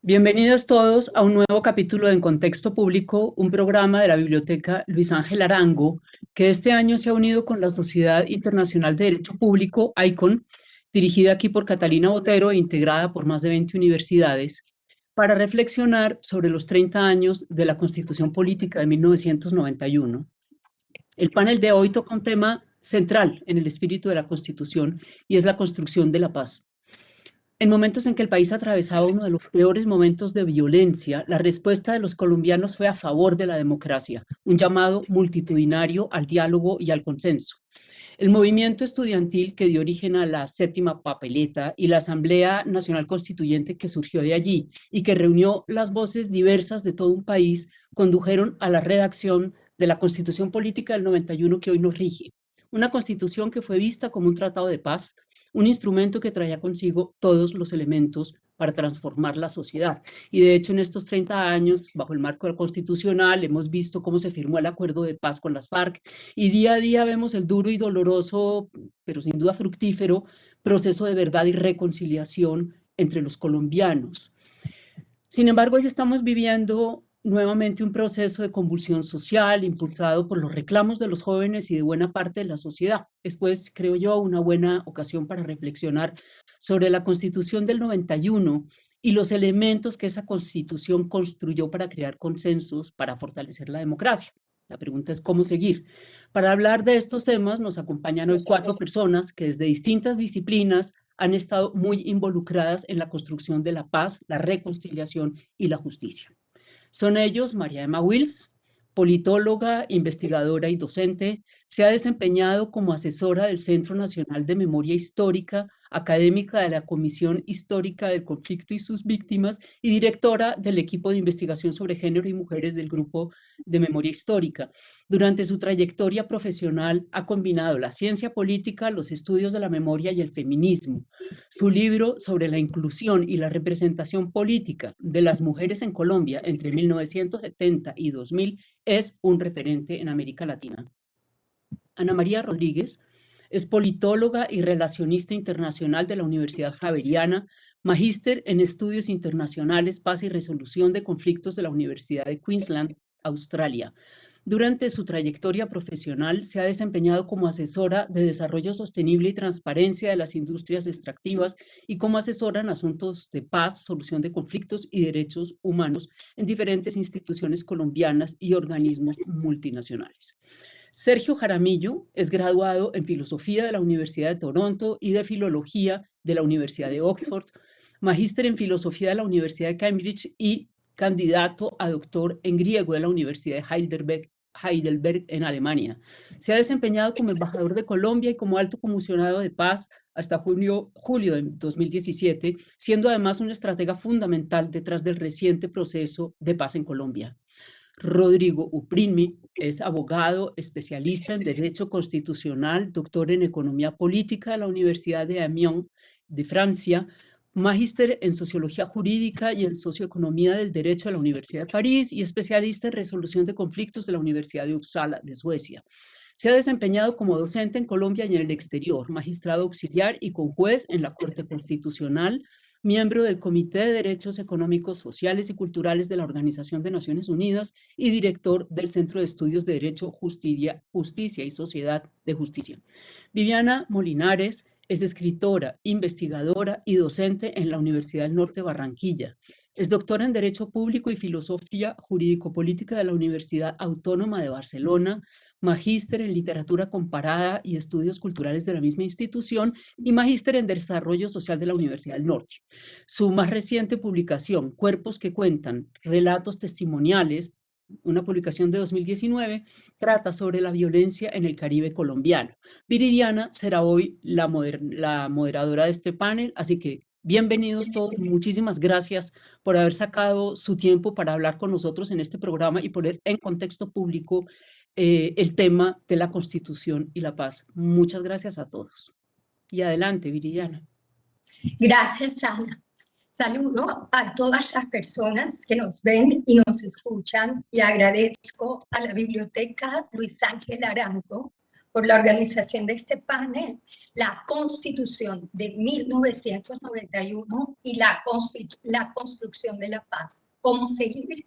Bienvenidos todos a un nuevo capítulo de En Contexto Público, un programa de la Biblioteca Luis Ángel Arango, que este año se ha unido con la Sociedad Internacional de Derecho Público, ICON, dirigida aquí por Catalina Botero e integrada por más de 20 universidades, para reflexionar sobre los 30 años de la Constitución Política de 1991. El panel de hoy toca un tema central en el espíritu de la Constitución y es la construcción de la paz. En momentos en que el país atravesaba uno de los peores momentos de violencia, la respuesta de los colombianos fue a favor de la democracia, un llamado multitudinario al diálogo y al consenso. El movimiento estudiantil que dio origen a la séptima papeleta y la Asamblea Nacional Constituyente que surgió de allí y que reunió las voces diversas de todo un país, condujeron a la redacción de la Constitución Política del 91 que hoy nos rige. Una constitución que fue vista como un tratado de paz, un instrumento que traía consigo todos los elementos para transformar la sociedad. Y de hecho, en estos 30 años, bajo el marco constitucional, hemos visto cómo se firmó el acuerdo de paz con las FARC y día a día vemos el duro y doloroso, pero sin duda fructífero, proceso de verdad y reconciliación entre los colombianos. Sin embargo, hoy estamos viviendo nuevamente un proceso de convulsión social impulsado por los reclamos de los jóvenes y de buena parte de la sociedad. Es pues, creo yo, una buena ocasión para reflexionar sobre la Constitución del 91 y los elementos que esa Constitución construyó para crear consensos, para fortalecer la democracia. La pregunta es cómo seguir. Para hablar de estos temas nos acompañan hoy 4 personas que desde distintas disciplinas han estado muy involucradas en la construcción de la paz, la reconciliación y la justicia. Son ellos María Emma Wills, politóloga, investigadora y docente, se ha desempeñado como asesora del Centro Nacional de Memoria Histórica, académica de la Comisión Histórica del Conflicto y sus Víctimas y directora del equipo de investigación sobre género y mujeres del Grupo de Memoria Histórica. Durante su trayectoria profesional ha combinado la ciencia política, los estudios de la memoria y el feminismo. Su libro sobre la inclusión y la representación política de las mujeres en Colombia entre 1970 y 2000 es un referente en América Latina. Ana María Rodríguez es politóloga y relacionista internacional de la Universidad Javeriana, magíster en estudios internacionales, paz y resolución de conflictos de la Universidad de Queensland, Australia. Durante su trayectoria profesional se ha desempeñado como asesora de desarrollo sostenible y transparencia de las industrias extractivas y como asesora en asuntos de paz, solución de conflictos y derechos humanos en diferentes instituciones colombianas y organismos multinacionales. Sergio Jaramillo es graduado en Filosofía de la Universidad de Toronto y de Filología de la Universidad de Oxford, magíster en Filosofía de la Universidad de Cambridge y candidato a doctor en griego de la Universidad de Heidelberg en Alemania. Se ha desempeñado como embajador de Colombia y como alto comisionado de paz hasta julio de 2017, siendo además un estratega fundamental detrás del reciente proceso de paz en Colombia. Rodrigo Uprimi es abogado, especialista en Derecho Constitucional, doctor en Economía Política de la Universidad de Amiens de Francia, magíster en Sociología Jurídica y en Socioeconomía del Derecho de la Universidad de París y especialista en Resolución de Conflictos de la Universidad de Uppsala de Suecia. Se ha desempeñado como docente en Colombia y en el exterior, magistrado auxiliar y conjuez en la Corte Constitucional, miembro del Comité de Derechos Económicos, Sociales y Culturales de la Organización de Naciones Unidas y director del Centro de Estudios de Derecho, Justicia y Sociedad de Justicia. Viviana Molinares es escritora, investigadora y docente en la Universidad del Norte de Barranquilla. Es doctora en Derecho Público y Filosofía Jurídico-Política de la Universidad Autónoma de Barcelona, magíster en Literatura Comparada y Estudios Culturales de la misma institución y magíster en Desarrollo Social de la Universidad del Norte. Su más reciente publicación, Cuerpos que Cuentan, Relatos Testimoniales, una publicación de 2019, trata sobre la violencia en el Caribe colombiano. Viridiana será hoy la moderadora de este panel, así que bienvenidos todos, muchísimas gracias por haber sacado su tiempo para hablar con nosotros en este programa y poner en contexto público el tema de la Constitución y la paz. Muchas gracias a todos. Y adelante, Viridiana. Gracias, Ana. Saludo a todas las personas que nos ven y nos escuchan y agradezco a la Biblioteca Luis Ángel Arango por la organización de este panel, la Constitución de 1991 y la construcción de la paz. ¿Cómo seguir?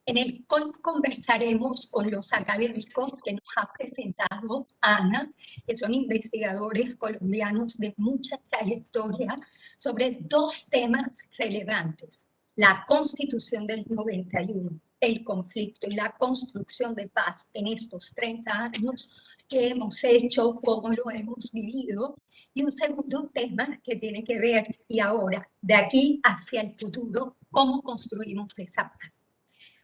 En el cual conversaremos con los académicos que nos ha presentado Ana, que son investigadores colombianos de mucha trayectoria, sobre dos temas relevantes: la Constitución del 91, el conflicto y la construcción de paz en estos 30 años, qué hemos hecho, cómo lo hemos vivido, y un segundo tema que tiene que ver, y ahora, de aquí hacia el futuro, cómo construimos esa paz.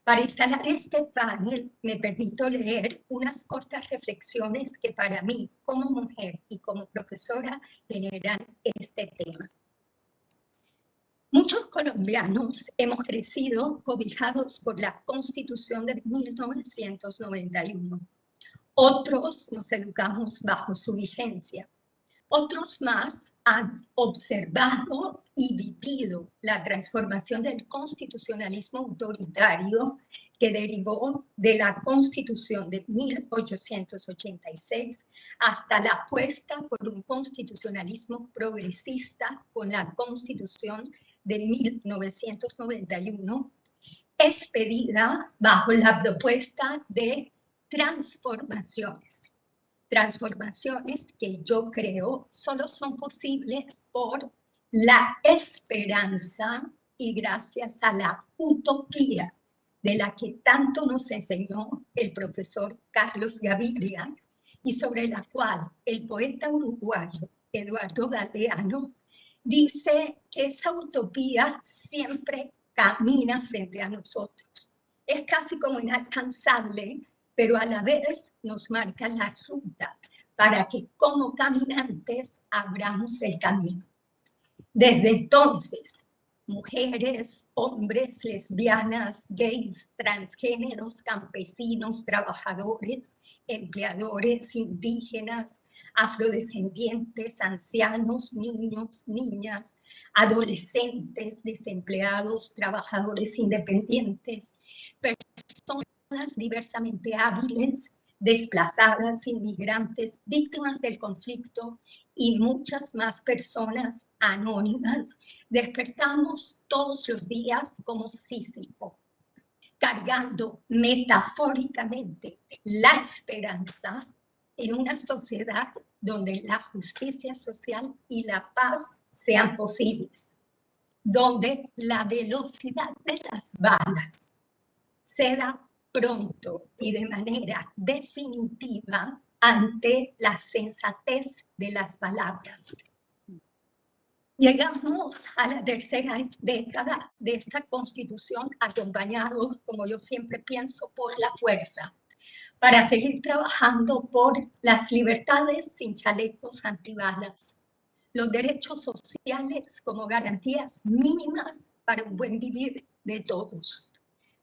Para instalar este panel, me permito leer unas cortas reflexiones que para mí, como mujer y como profesora, generan este tema. Muchos colombianos hemos crecido cobijados por la Constitución de 1991. Otros nos educamos bajo su vigencia. Otros más han observado y vivido la transformación del constitucionalismo autoritario que derivó de la Constitución de 1886 hasta la apuesta por un constitucionalismo progresista con la Constitución de 1991, expedida bajo la propuesta de transformaciones. Transformaciones que yo creo solo son posibles por la esperanza y gracias a la utopía de la que tanto nos enseñó el profesor Carlos Gaviria y sobre la cual el poeta uruguayo Eduardo Galeano dice que esa utopía siempre camina frente a nosotros. Es casi como inalcanzable, pero a la vez nos marca la ruta para que como caminantes abramos el camino. Desde entonces, mujeres, hombres, lesbianas, gays, transgéneros, campesinos, trabajadores, empleadores, indígenas, afrodescendientes, ancianos, niños, niñas, adolescentes, desempleados, trabajadores independientes, personas diversamente hábiles, desplazadas, inmigrantes, víctimas del conflicto y muchas más personas anónimas, despertamos todos los días como Sísifo, cargando metafóricamente la esperanza en una sociedad donde la justicia social y la paz sean posibles, donde la velocidad de las balas ceda pronto y de manera definitiva ante la sensatez de las palabras. Llegamos a la tercera década de esta Constitución acompañados, como yo siempre pienso, por la fuerza, para seguir trabajando por las libertades sin chalecos antibalas, los derechos sociales como garantías mínimas para un buen vivir de todos,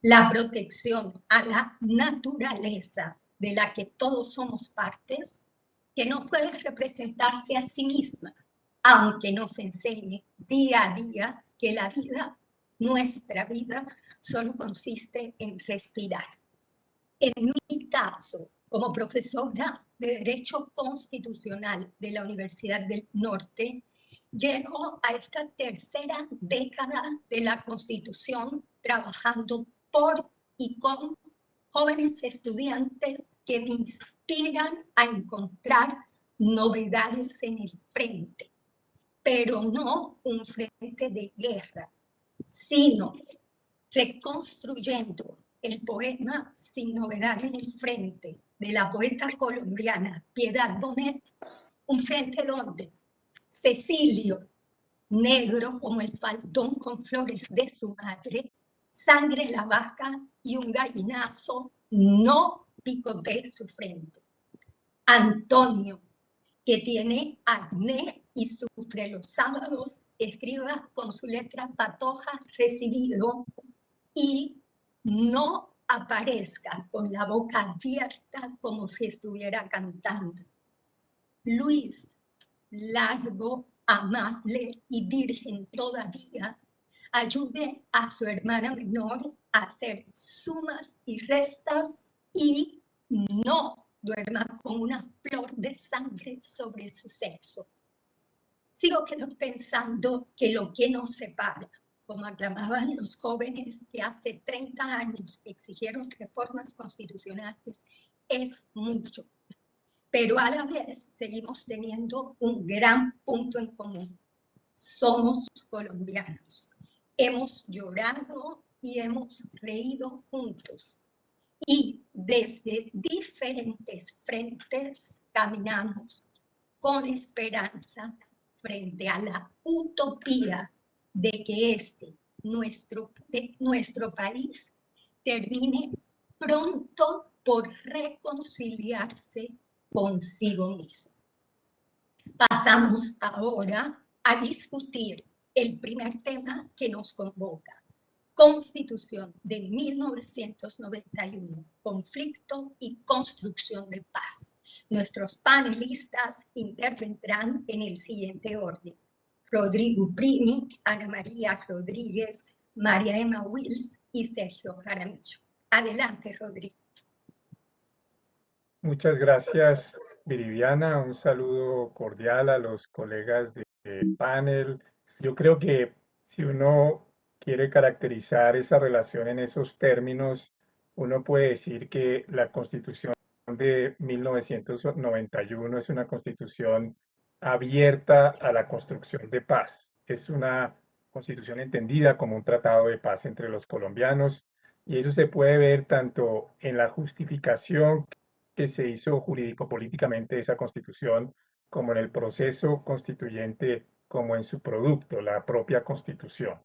la protección a la naturaleza de la que todos somos partes, que no puede representarse a sí misma, aunque nos enseñe día a día que la vida, nuestra vida, solo consiste en respirar. En mi caso, como profesora de Derecho Constitucional de la Universidad del Norte, llego a esta tercera década de la Constitución trabajando por y con jóvenes estudiantes que me inspiran a encontrar novedades en el frente, pero no un frente de guerra, sino reconstruyendo el poema Sin novedad en el frente de la poeta colombiana Piedad Bonet, un frente donde Cecilio, negro como el faldón con flores de su madre, sangre la vaca y un gallinazo no picotee su frente. Antonio, que tiene acné y sufre los sábados, escriba con su letra patoja recibido y no aparezca con la boca abierta como si estuviera cantando. Luis, largo, amable y virgen todavía, ayude a su hermana menor a hacer sumas y restas y no duerma con una flor de sangre sobre su sexo. Sigo pensando que lo que nos separa, como aclamaban los jóvenes que hace 30 años exigieron reformas constitucionales, es mucho. Pero a la vez seguimos teniendo un gran punto en común. Somos colombianos. Hemos llorado y hemos reído juntos. Y desde diferentes frentes caminamos con esperanza frente a la utopía de que nuestro país termine pronto por reconciliarse consigo mismo. Pasamos ahora a discutir el primer tema que nos convoca: Constitución de 1991, conflicto y construcción de paz. Nuestros panelistas intervendrán en el siguiente orden: Rodrigo Primi, Ana María Rodríguez, María Emma Wills y Sergio Jaramillo. Adelante, Rodrigo. Muchas gracias, Viridiana. Un saludo cordial a los colegas del panel. Yo creo que si uno quiere caracterizar esa relación en esos términos, uno puede decir que la Constitución de 1991 es una constitución abierta a la construcción de paz. Es una constitución entendida como un tratado de paz entre los colombianos, y eso se puede ver tanto en la justificación que se hizo jurídico-políticamente de esa constitución, como en el proceso constituyente, como en su producto, la propia constitución.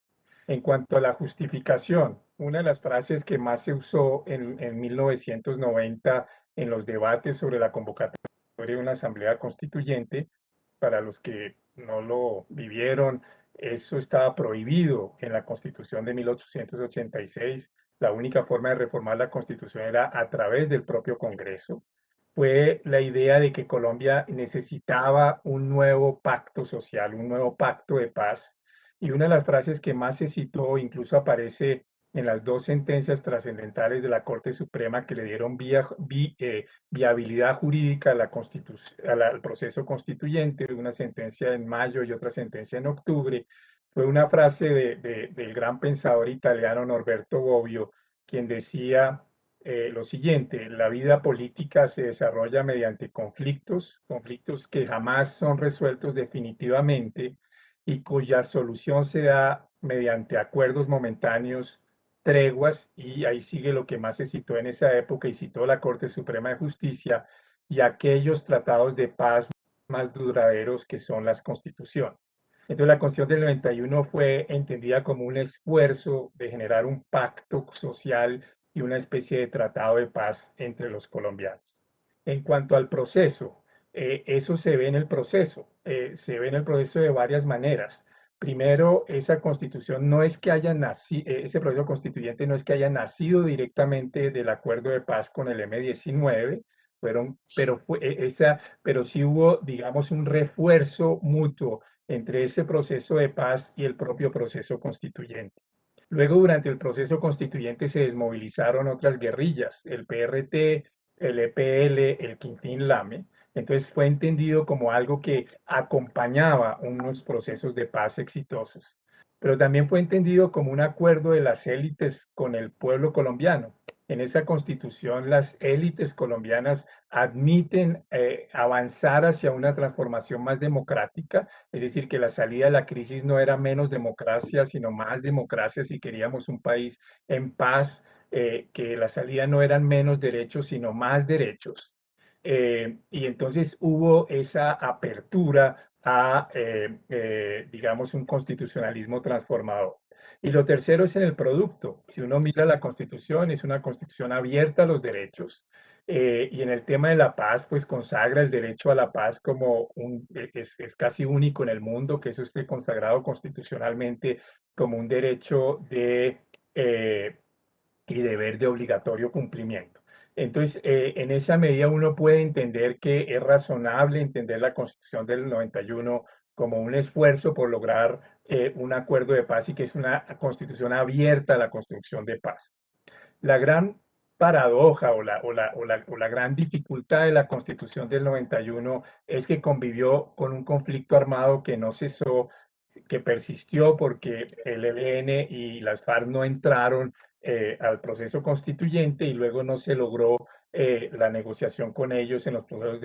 En cuanto a la justificación, una de las frases que más se usó en 1990 en los debates sobre la convocatoria de una asamblea constituyente, para los que no lo vivieron, eso estaba prohibido en la Constitución de 1886. La única forma de reformar la Constitución era a través del propio Congreso. Fue la idea de que Colombia necesitaba un nuevo pacto social, un nuevo pacto de paz. Y una de las frases que más se citó, incluso aparece en las dos sentencias trascendentales de la Corte Suprema que le dieron viabilidad jurídica a al proceso constituyente, una sentencia en mayo y otra sentencia en octubre, fue una frase del gran pensador italiano Norberto Bobbio, quien decía lo siguiente: la vida política se desarrolla mediante conflictos que jamás son resueltos definitivamente y cuya solución se da mediante acuerdos momentáneos, treguas, y ahí sigue lo que más se citó en esa época y citó la Corte Suprema de Justicia, y aquellos tratados de paz más duraderos que son las constituciones. Entonces la Constitución del 91 fue entendida como un esfuerzo de generar un pacto social y una especie de tratado de paz entre los colombianos. En cuanto al proceso, eso se ve en el proceso, de varias maneras. Primero, esa constitución no es que haya nacido, ese proceso constituyente no es que haya nacido directamente del acuerdo de paz con el M-19, pero sí hubo, digamos, un refuerzo mutuo entre ese proceso de paz y el propio proceso constituyente. Luego, durante el proceso constituyente se desmovilizaron otras guerrillas, el PRT, el EPL, el Quintín Lame. Entonces fue entendido como algo que acompañaba unos procesos de paz exitosos, pero también fue entendido como un acuerdo de las élites con el pueblo colombiano. En esa constitución, las élites colombianas admiten avanzar hacia una transformación más democrática, es decir, que la salida de la crisis no era menos democracia, sino más democracia si queríamos un país en paz, que la salida no eran menos derechos, sino más derechos. Y entonces hubo esa apertura a, digamos, un constitucionalismo transformador. Y lo tercero es en el producto. Si uno mira la Constitución, es una Constitución abierta a los derechos. Y en el tema de la paz, pues consagra el derecho a la paz como es casi único en el mundo, que eso esté consagrado constitucionalmente como un derecho y deber de obligatorio cumplimiento. Entonces, en esa medida uno puede entender que es razonable entender la Constitución del 91 como un esfuerzo por lograr un acuerdo de paz, y que es una Constitución abierta a la construcción de paz. La gran paradoja o la gran dificultad de la Constitución del 91 es que convivió con un conflicto armado que no cesó, que persistió porque el ELN y las FARC no entraron al proceso constituyente y luego no se logró la negociación con ellos en los procesos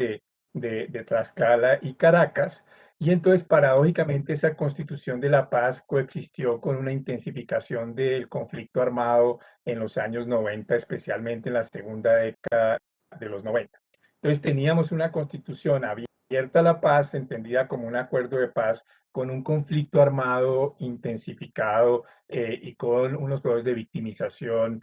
de Tlaxcala y Caracas. Y entonces, paradójicamente, esa Constitución de la Paz coexistió con una intensificación del conflicto armado en los años 90, especialmente en la segunda década de los 90. Entonces teníamos una constitución abierta a la paz, entendida como un acuerdo de paz, con un conflicto armado intensificado y con unos procesos de victimización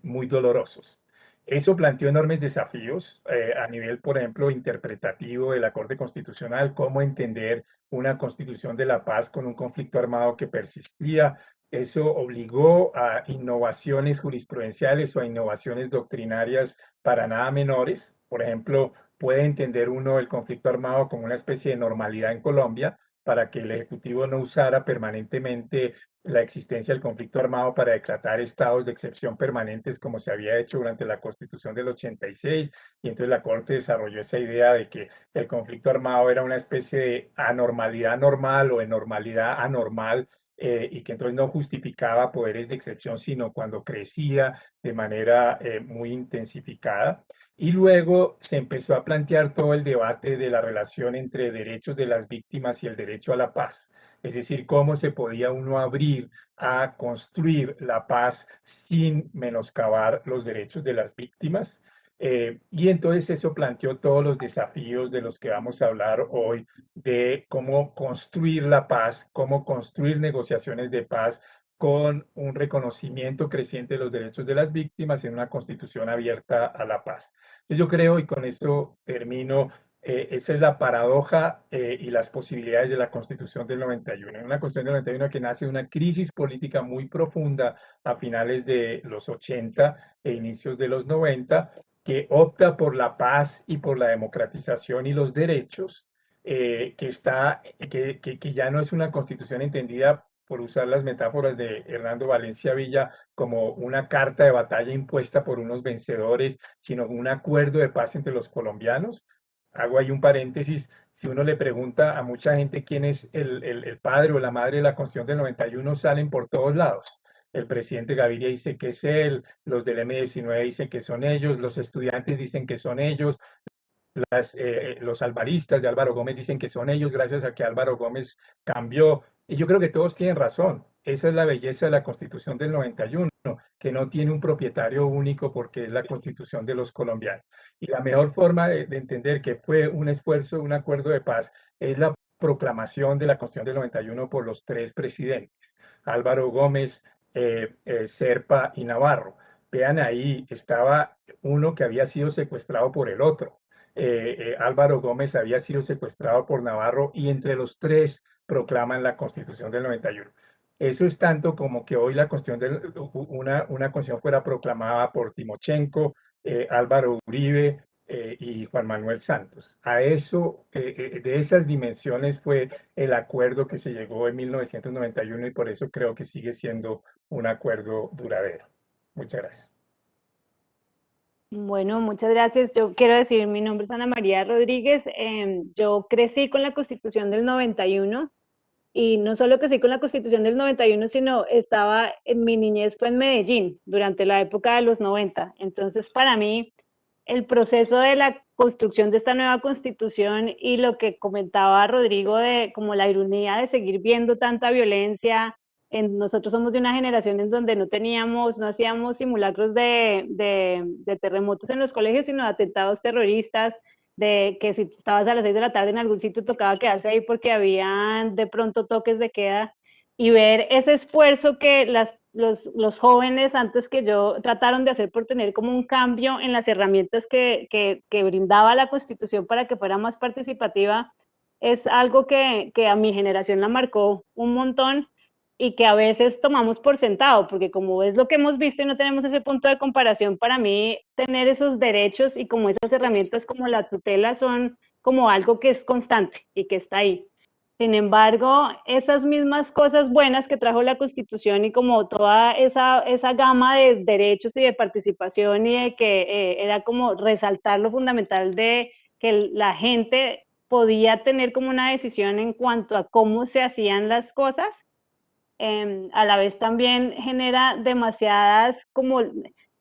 muy dolorosos. Eso planteó enormes desafíos a nivel, por ejemplo, interpretativo de la Corte Constitucional, cómo entender una constitución de la paz con un conflicto armado que persistía. Eso obligó a innovaciones jurisprudenciales o a innovaciones doctrinarias para nada menores. Por ejemplo, puede entender uno el conflicto armado como una especie de normalidad en Colombia para que el Ejecutivo no usara permanentemente la existencia del conflicto armado para declarar estados de excepción permanentes como se había hecho durante la Constitución del 86, y entonces la Corte desarrolló esa idea de que el conflicto armado era una especie de anormalidad normal o de normalidad anormal y que entonces no justificaba poderes de excepción, sino cuando crecía de manera muy intensificada. Y luego se empezó a plantear todo el debate de la relación entre derechos de las víctimas y el derecho a la paz. Es decir, cómo se podía uno abrir a construir la paz sin menoscabar los derechos de las víctimas. Y entonces eso planteó todos los desafíos de los que vamos a hablar hoy, de cómo construir la paz, cómo construir negociaciones de paz con un reconocimiento creciente de los derechos de las víctimas en una constitución abierta a la paz. Entonces yo creo, y con esto termino, esa es la paradoja y las posibilidades de la Constitución del 91. Una Constitución del 91 que nace de una crisis política muy profunda a finales de los 80 e inicios de los 90, que opta por la paz y por la democratización y los derechos, que ya no es una Constitución entendida, por usar las metáforas de Hernando Valencia Villa, como una carta de batalla impuesta por unos vencedores, sino un acuerdo de paz entre los colombianos. Hago ahí un paréntesis. Si uno le pregunta a mucha gente quién es el padre o la madre de la Constitución del 91, salen por todos lados. El presidente Gaviria dice que es él, los del M-19 dicen que son ellos, los estudiantes dicen que son ellos, los alvaristas de Álvaro Gómez dicen que son ellos gracias a que Álvaro Gómez cambió. Y yo creo que todos tienen razón. Esa es la belleza de la Constitución del 91, que no tiene un propietario único porque es la Constitución de los colombianos. Y la mejor forma de entender que fue un esfuerzo, un acuerdo de paz, es la proclamación de la Constitución del 91 por los tres presidentes, Álvaro Gómez, Serpa y Navarro. Vean ahí, estaba uno que había sido secuestrado por el otro. Álvaro Gómez había sido secuestrado por Navarro y entre los tres proclaman la Constitución del 91. Eso es tanto como que hoy la constitución una constitución fuera proclamada por Timochenko, Álvaro Uribe y Juan Manuel Santos. A eso, de esas dimensiones fue el acuerdo que se llegó en 1991 y por eso creo que sigue siendo un acuerdo duradero. Muchas gracias. Bueno, muchas gracias. Yo quiero decir, mi nombre es Ana María Rodríguez. Yo crecí con la Constitución del 91 y no solo crecí con la Constitución del 91, sino estaba en mi niñez fue en Medellín durante la época de los 90. Entonces, para mí, el proceso de la construcción de esta nueva Constitución y lo que comentaba Rodrigo de como la ironía de seguir viendo tanta violencia, nosotros somos de una generación en donde no hacíamos simulacros de terremotos en los colegios, sino de atentados terroristas, de que si estabas a las 6 de la tarde en algún sitio tocaba quedarse ahí porque habían de pronto toques de queda, y ver ese esfuerzo que los jóvenes antes que yo trataron de hacer por tener como un cambio en las herramientas que brindaba la Constitución para que fuera más participativa, es algo que a mi generación la marcó un montón y que a veces tomamos por sentado, porque como es lo que hemos visto y no tenemos ese punto de comparación, para mí tener esos derechos y como esas herramientas como la tutela son como algo que es constante y que está ahí. Sin embargo, esas mismas cosas buenas que trajo la Constitución y como toda esa gama de derechos y de participación y de que era como resaltar lo fundamental de que la gente podía tener como una decisión en cuanto a cómo se hacían las cosas, a la vez también genera demasiadas como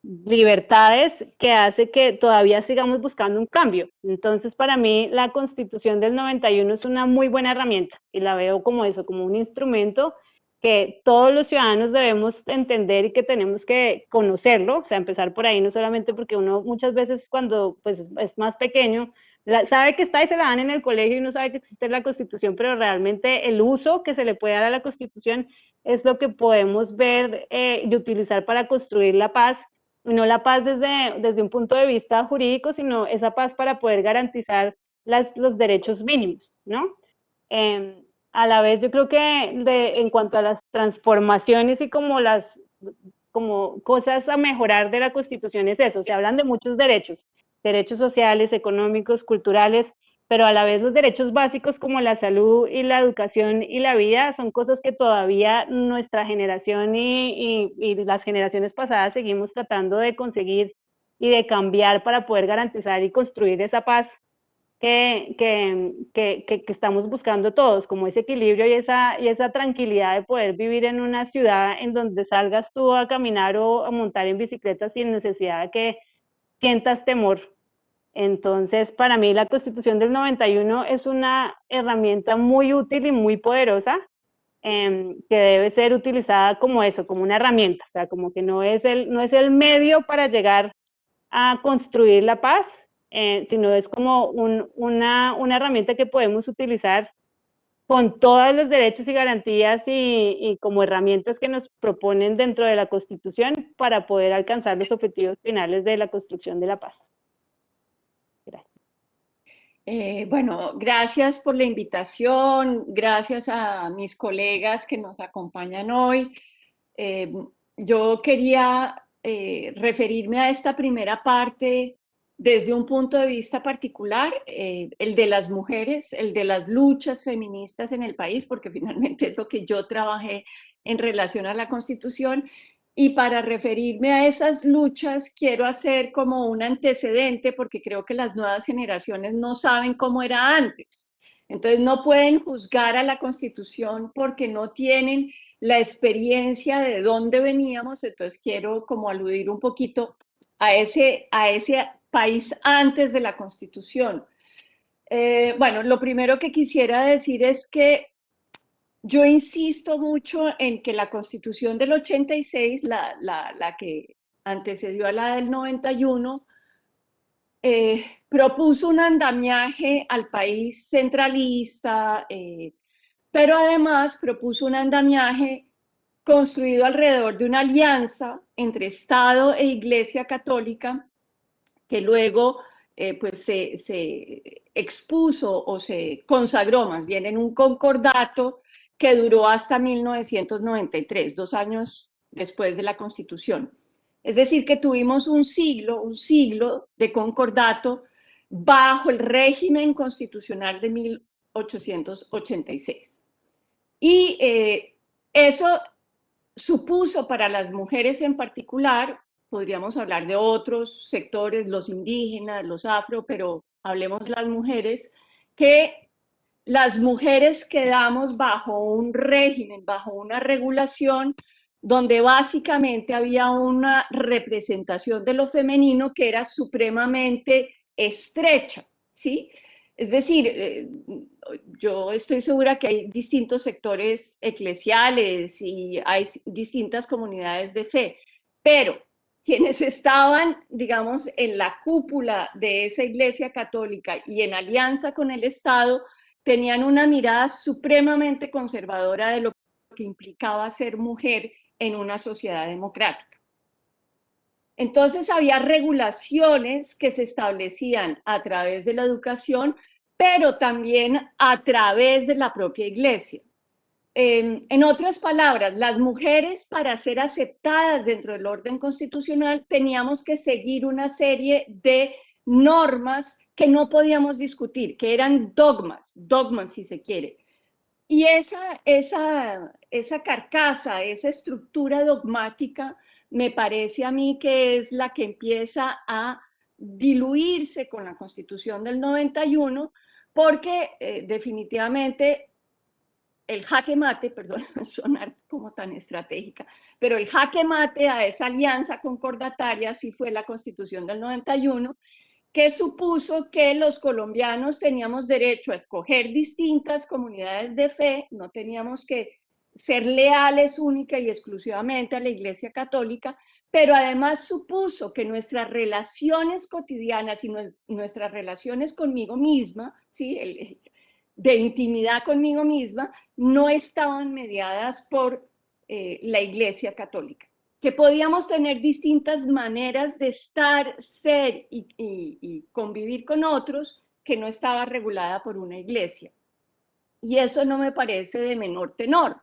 libertades que hace que todavía sigamos buscando un cambio. Entonces, para mí, la Constitución del 91 es una muy buena herramienta y la veo como eso, como un instrumento que todos los ciudadanos debemos entender y que tenemos que conocerlo, o sea, empezar por ahí, no solamente porque uno muchas veces cuando pues, es más pequeño, sabe que está y se la dan en el colegio y no sabe que existe la Constitución, pero realmente el uso que se le puede dar a la Constitución es lo que podemos ver y utilizar para construir la paz, y no la paz desde un punto de vista jurídico, sino esa paz para poder garantizar los derechos mínimos, ¿no? A la vez yo creo que en cuanto a las transformaciones y como cosas a mejorar de la Constitución es eso, se hablan de muchos derechos, derechos sociales, económicos, culturales, pero a la vez los derechos básicos como la salud y la educación y la vida son cosas que todavía nuestra generación y las generaciones pasadas seguimos tratando de conseguir y de cambiar para poder garantizar y construir esa paz que estamos buscando todos, como ese equilibrio y esa tranquilidad de poder vivir en una ciudad en donde salgas tú a caminar o a montar en bicicleta sin necesidad de que sientas temor. Entonces, para mí la Constitución del 91 es una herramienta muy útil y muy poderosa que debe ser utilizada como eso, como una herramienta, o sea, como que no es el medio para llegar a construir la paz, sino es como una herramienta que podemos utilizar con todos los derechos y garantías y como herramientas que nos proponen dentro de la Constitución para poder alcanzar los objetivos finales de la construcción de la paz. Bueno, gracias por la invitación, gracias a mis colegas que nos acompañan hoy. Yo quería referirme a esta primera parte desde un punto de vista particular, el de las mujeres, el de las luchas feministas en el país, porque finalmente es lo que yo trabajé en relación a la Constitución. Y para referirme a esas luchas quiero hacer como un antecedente porque creo que las nuevas generaciones no saben cómo era antes. Entonces no pueden juzgar a la Constitución porque no tienen la experiencia de dónde veníamos. Entonces quiero como aludir un poquito a ese país antes de la Constitución. Bueno, lo primero que quisiera decir es que yo insisto mucho en que la Constitución del 86, la que antecedió a la del 91, propuso un andamiaje al país centralista, pero además propuso un andamiaje construido alrededor de una alianza entre Estado e Iglesia Católica, que luego pues se expuso o se consagró más bien en un concordato que duró hasta 1993, 2 años después de la Constitución. Es decir, que tuvimos un siglo de concordato bajo el régimen constitucional de 1886. Y eso supuso para las mujeres en particular, podríamos hablar de otros sectores, los indígenas, los afro, pero hablemos de las mujeres, que las mujeres quedamos bajo un régimen, bajo una regulación donde básicamente había una representación de lo femenino que era supremamente estrecha, ¿sí? Es decir, yo estoy segura que hay distintos sectores eclesiales y hay distintas comunidades de fe, pero quienes estaban, digamos, en la cúpula de esa Iglesia Católica y en alianza con el Estado, tenían una mirada supremamente conservadora de lo que implicaba ser mujer en una sociedad democrática. Entonces había regulaciones que se establecían a través de la educación, pero también a través de la propia Iglesia. En otras palabras, las mujeres, para ser aceptadas dentro del orden constitucional, teníamos que seguir una serie de normas que no podíamos discutir, que eran dogmas si se quiere. Y esa carcasa, esa estructura dogmática, me parece a mí que es la que empieza a diluirse con la Constitución del 91, porque definitivamente el jaque mate, perdón, sonar como tan estratégica, pero el jaque mate a esa alianza concordataria sí fue la Constitución del 91, que supuso que los colombianos teníamos derecho a escoger distintas comunidades de fe, no teníamos que ser leales única y exclusivamente a la Iglesia Católica, pero además supuso que nuestras relaciones cotidianas y nuestras relaciones conmigo misma, ¿sí? De intimidad conmigo misma, no estaban mediadas por la Iglesia Católica, que podíamos tener distintas maneras de estar, ser y convivir con otros que no estaba regulada por una iglesia. Y eso no me parece de menor tenor.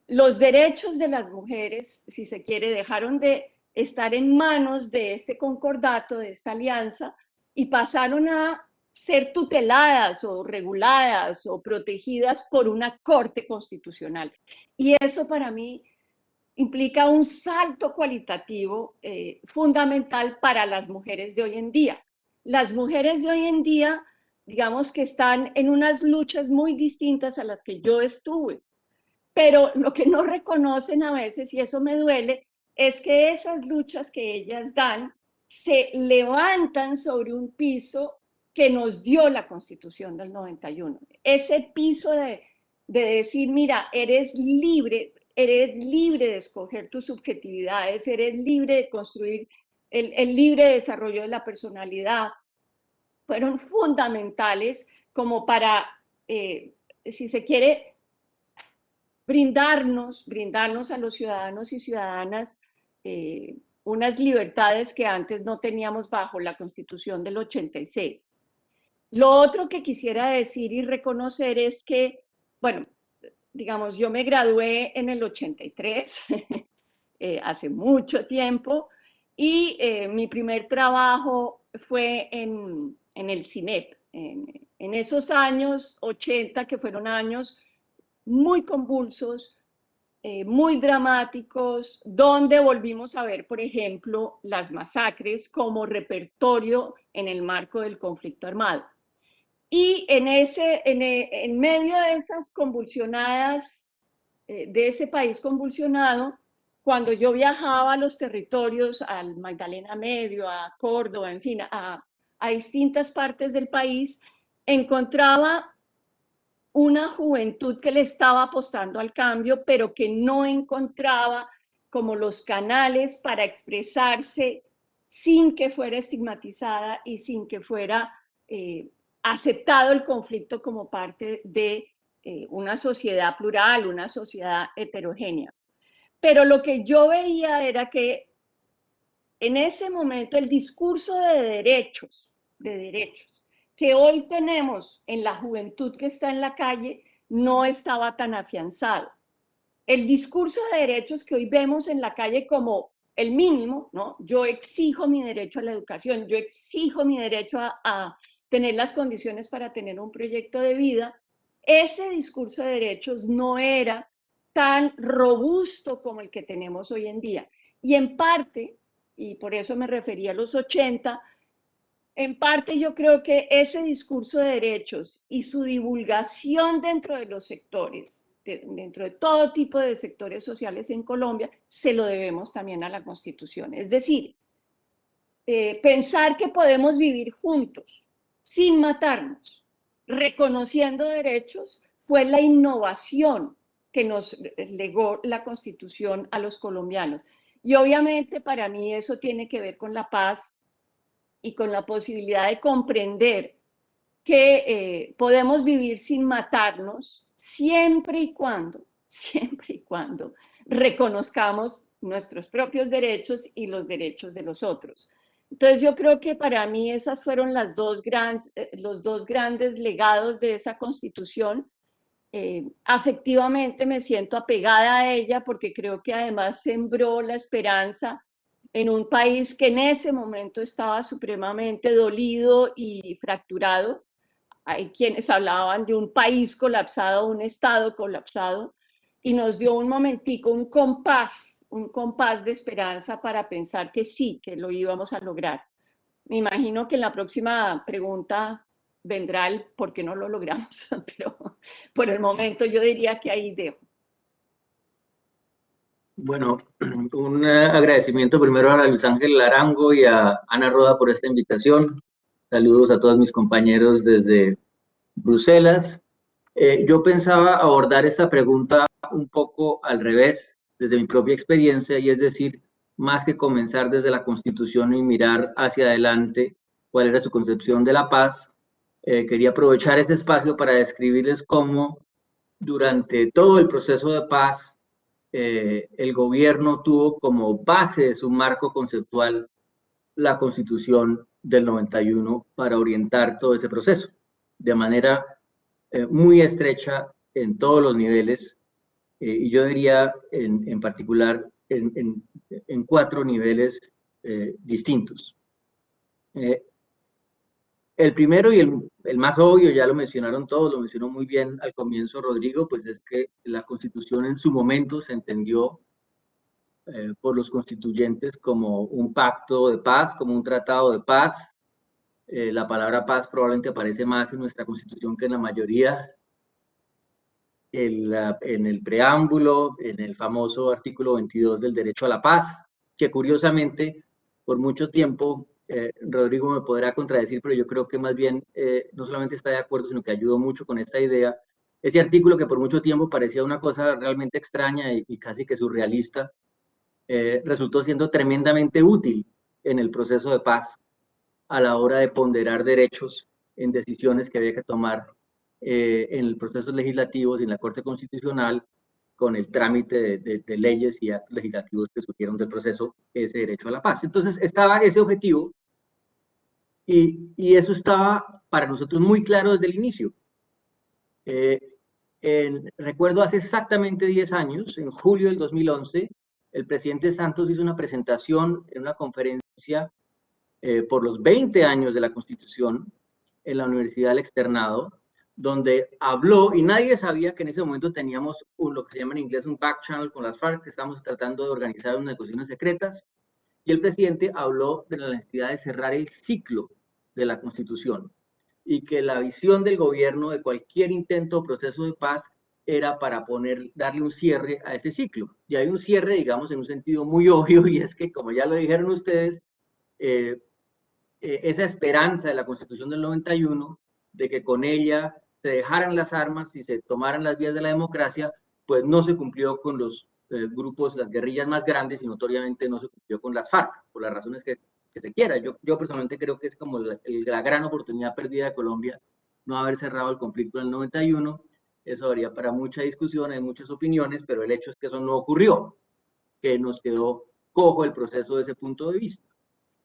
Los derechos de las mujeres, si se quiere, dejaron de estar en manos de este concordato, de esta alianza, y pasaron a ser tuteladas o reguladas o protegidas por una corte constitucional. Y eso para mí implica un salto cualitativo fundamental para las mujeres de hoy en día. Las mujeres de hoy en día, digamos que están en unas luchas muy distintas a las que yo estuve, pero lo que no reconocen a veces, y eso me duele, es que esas luchas que ellas dan se levantan sobre un piso que nos dio la Constitución del 91. Ese piso de decir, mira, eres libre de escoger tus subjetividades, eres libre de construir el libre desarrollo de la personalidad, fueron fundamentales como para, si se quiere, brindarnos a los ciudadanos y ciudadanas unas libertades que antes no teníamos bajo la Constitución del 86. Lo otro que quisiera decir y reconocer es que, bueno, digamos, yo me gradué en el 83, hace mucho tiempo, y mi primer trabajo fue en el CINEP, en esos años 80, que fueron años muy convulsos, muy dramáticos, donde volvimos a ver, por ejemplo, las masacres como repertorio en el marco del conflicto armado. Y en medio de esas convulsionadas, de ese país convulsionado, cuando yo viajaba a los territorios, al Magdalena Medio, a Córdoba, en fin, a distintas partes del país, encontraba una juventud que le estaba apostando al cambio, pero que no encontraba como los canales para expresarse sin que fuera estigmatizada y sin que fuera aceptado el conflicto como parte de una sociedad plural, una sociedad heterogénea. Pero lo que yo veía era que en ese momento el discurso de derechos que hoy tenemos en la juventud que está en la calle no estaba tan afianzado. El discurso de derechos que hoy vemos en la calle como el mínimo, ¿no? Yo exijo mi derecho a la educación, yo exijo mi derecho a tener las condiciones para tener un proyecto de vida. Ese discurso de derechos no era tan robusto como el que tenemos hoy en día. Y en parte, y por eso me refería a los 80, en parte yo creo que ese discurso de derechos y su divulgación dentro de los sectores, dentro de todo tipo de sectores sociales en Colombia, se lo debemos también a la Constitución. Es decir, pensar que podemos vivir juntos, sin matarnos, reconociendo derechos, fue la innovación que nos legó la Constitución a los colombianos. Y obviamente para mí eso tiene que ver con la paz y con la posibilidad de comprender que podemos vivir sin matarnos siempre y cuando reconozcamos nuestros propios derechos y los derechos de los otros. Entonces yo creo que para mí esas fueron los dos grandes legados de esa Constitución. Afectivamente me siento apegada a ella porque creo que además sembró la esperanza en un país que en ese momento estaba supremamente dolido y fracturado. hay quienes hablaban de un país colapsado, un Estado colapsado, y nos dio un momentico, un compás de esperanza para pensar que sí, que lo íbamos a lograr. Me imagino que en la próxima pregunta vendrá el por qué no lo logramos, pero por el momento yo diría que ahí dejo. Bueno, un agradecimiento primero a Luis Ángel Larango y a Ana Roda por esta invitación. Saludos a todos mis compañeros desde Bruselas. Yo pensaba abordar esta pregunta un poco al revés, desde mi propia experiencia, y es decir, más que comenzar desde la Constitución y mirar hacia adelante cuál era su concepción de la paz, quería aprovechar este espacio para describirles cómo durante todo el proceso de paz el gobierno tuvo como base de su marco conceptual la Constitución del 91 para orientar todo ese proceso de manera muy estrecha en todos los niveles, y yo diría en particular en 4 niveles distintos. El primero y el más obvio, ya lo mencionaron todos, lo mencionó muy bien al comienzo Rodrigo, pues es que la Constitución en su momento se entendió por los constituyentes como un pacto de paz, como un tratado de paz. La palabra paz probablemente aparece más en nuestra Constitución que en la mayoría. En el preámbulo, en el famoso artículo 22 del derecho a la paz, que curiosamente por mucho tiempo, Rodrigo me podrá contradecir, pero yo creo que más bien no solamente está de acuerdo, sino que ayudó mucho con esta idea. Ese artículo que por mucho tiempo parecía una cosa realmente extraña y casi que surrealista, resultó siendo tremendamente útil en el proceso de paz a la hora de ponderar derechos en decisiones que había que tomar en el proceso legislativo y en la Corte Constitucional con el trámite de leyes y actos legislativos que surgieron del proceso, ese derecho a la paz. Entonces estaba ese objetivo y eso estaba para nosotros muy claro desde el inicio. Recuerdo hace exactamente 10 años, en julio del 2011, el presidente Santos hizo una presentación en una conferencia por los 20 años de la Constitución en la Universidad del Externado, donde habló, y nadie sabía que en ese momento teníamos lo que se llama en inglés un back channel con las FARC, que estamos tratando de organizar unas negociaciones secretas, y el presidente habló de la necesidad de cerrar el ciclo de la Constitución, y que la visión del gobierno de cualquier intento o proceso de paz era para darle un cierre a ese ciclo. Y hay un cierre, digamos, en un sentido muy obvio, y es que, como ya lo dijeron ustedes, esa esperanza de la Constitución del 91, de que con ella se dejaran las armas y se tomaran las vías de la democracia, pues no se cumplió con los grupos, las guerrillas más grandes, y notoriamente no se cumplió con las FARC, por las razones que se quiera. Yo personalmente creo que es como la gran oportunidad perdida de Colombia no haber cerrado el conflicto en el 91. Eso daría para mucha discusión, hay muchas opiniones, pero el hecho es que eso no ocurrió, que nos quedó cojo el proceso desde ese punto de vista.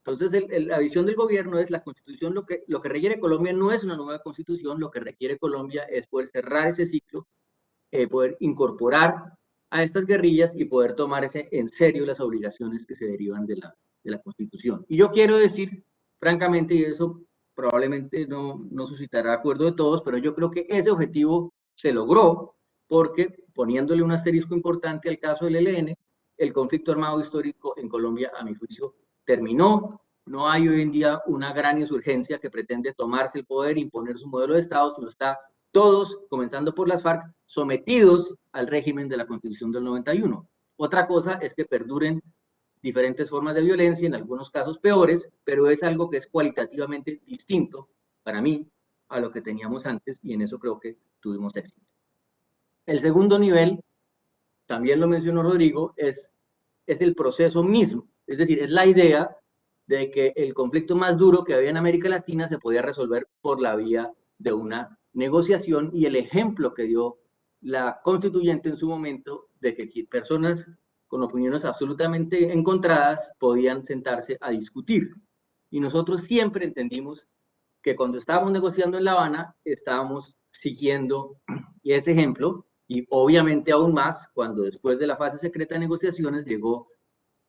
Entonces, la visión del gobierno es la Constitución, lo que requiere Colombia no es una nueva Constitución, lo que requiere Colombia es poder cerrar ese ciclo, poder incorporar a estas guerrillas y poder tomar en serio las obligaciones que se derivan de la Constitución. Y yo quiero decir, francamente, y eso probablemente no suscitará acuerdo de todos, pero yo creo que ese objetivo se logró porque, poniéndole un asterisco importante al caso del ELN, el conflicto armado histórico en Colombia, a mi juicio, terminó. No hay hoy en día una gran insurgencia que pretende tomarse el poder e imponer su modelo de Estado, sino está todos, comenzando por las FARC, sometidos al régimen de la Constitución del 91. Otra cosa es que perduren diferentes formas de violencia, en algunos casos peores, pero es algo que es cualitativamente distinto, para mí, a lo que teníamos antes, y en eso creo que tuvimos éxito. El segundo nivel, también lo mencionó Rodrigo, es el proceso mismo, es decir, es la idea de que el conflicto más duro que había en América Latina se podía resolver por la vía de una negociación, y el ejemplo que dio la constituyente en su momento de que personas con opiniones absolutamente encontradas podían sentarse a discutir. Y nosotros siempre entendimos que cuando estábamos negociando en La Habana estábamos siguiendo ese ejemplo, y obviamente aún más cuando después de la fase secreta de negociaciones llegó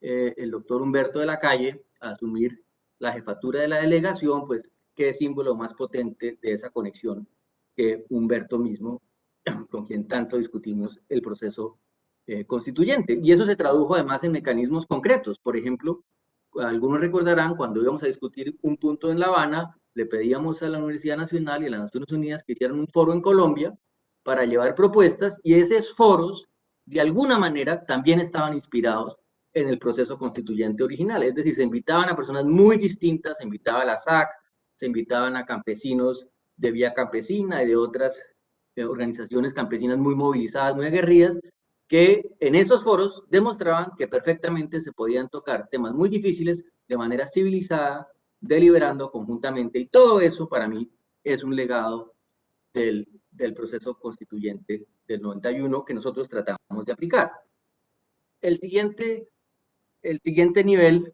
el doctor Humberto de la Calle a asumir la jefatura de la delegación, pues qué símbolo más potente de esa conexión que Humberto mismo, con quien tanto discutimos el proceso constituyente. Y eso se tradujo además en mecanismos concretos. Por ejemplo, algunos recordarán cuando íbamos a discutir un punto en La Habana, le pedíamos a la Universidad Nacional y a las Naciones Unidas que hicieran un foro en Colombia para llevar propuestas, y esos foros de alguna manera también estaban inspirados en el proceso constituyente original. Es decir, se invitaban a personas muy distintas, se invitaba a la SAC, se invitaban a campesinos de Vía Campesina y de otras organizaciones campesinas muy movilizadas, muy aguerridas, que en esos foros demostraban que perfectamente se podían tocar temas muy difíciles de manera civilizada, deliberando conjuntamente, y todo eso para mí es un legado del proceso constituyente del 91 que nosotros tratamos de aplicar. El siguiente nivel,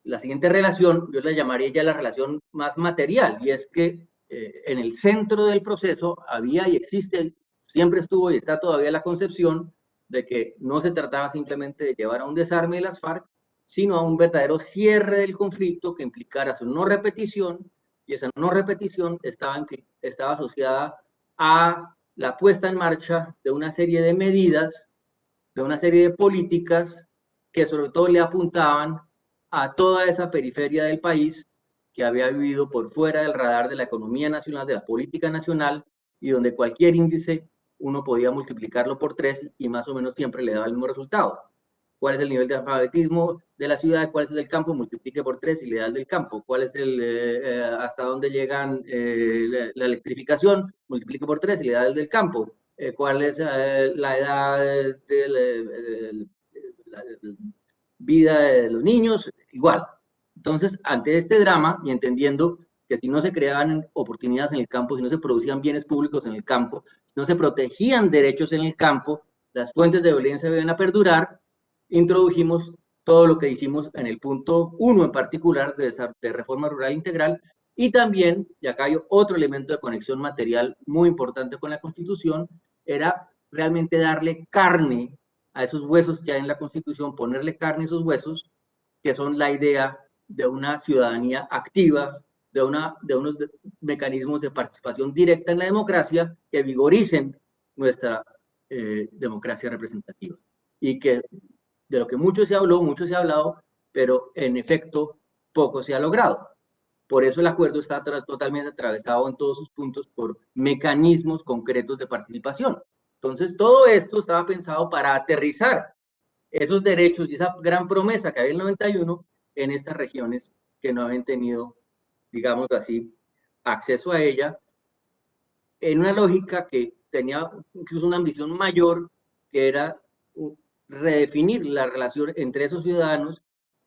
la siguiente relación, yo la llamaría ya la relación más material, y es que en el centro del proceso había y existe, siempre estuvo y está todavía la concepción de que no se trataba simplemente de llevar a un desarme de las FARC, sino a un verdadero cierre del conflicto que implicara su no repetición, y esa no repetición estaba asociada a la puesta en marcha de una serie de medidas, de una serie de políticas que sobre todo le apuntaban a toda esa periferia del país que había vivido por fuera del radar de la economía nacional, de la política nacional, y donde cualquier índice uno podía multiplicarlo por 3 y más o menos siempre le daba el mismo resultado. ¿Cuál es el nivel de alfabetismo de la ciudad? ¿Cuál es el del campo? Multiplique por 3 y le da el del campo. ¿Cuál es hasta dónde llegan la electrificación? Multiplique por 3 y le da el del campo. ¿Cuál es la edad de la vida de los niños? Igual. Entonces, ante este drama y entendiendo que si no se creaban oportunidades en el campo, si no se producían bienes públicos en el campo, si no se protegían derechos en el campo, las fuentes de violencia deben a perdurar, introdujimos todo lo que hicimos en el punto 1 en particular de reforma rural integral, y también, y acá hay otro elemento de conexión material muy importante con la Constitución, era realmente darle carne a esos huesos que hay en la Constitución, ponerle carne a esos huesos, que son la idea de una ciudadanía activa, de unos mecanismos de participación directa en la democracia que vigoricen nuestra democracia representativa. Y que de lo que mucho se habló, mucho se ha hablado, pero en efecto poco se ha logrado. Por eso el acuerdo está totalmente atravesado en todos sus puntos por mecanismos concretos de participación. Entonces, todo esto estaba pensado para aterrizar esos derechos y esa gran promesa que había en el 91 en estas regiones que no habían tenido, digamos así, acceso a ella, en una lógica que tenía incluso una ambición mayor, que era redefinir la relación entre esos ciudadanos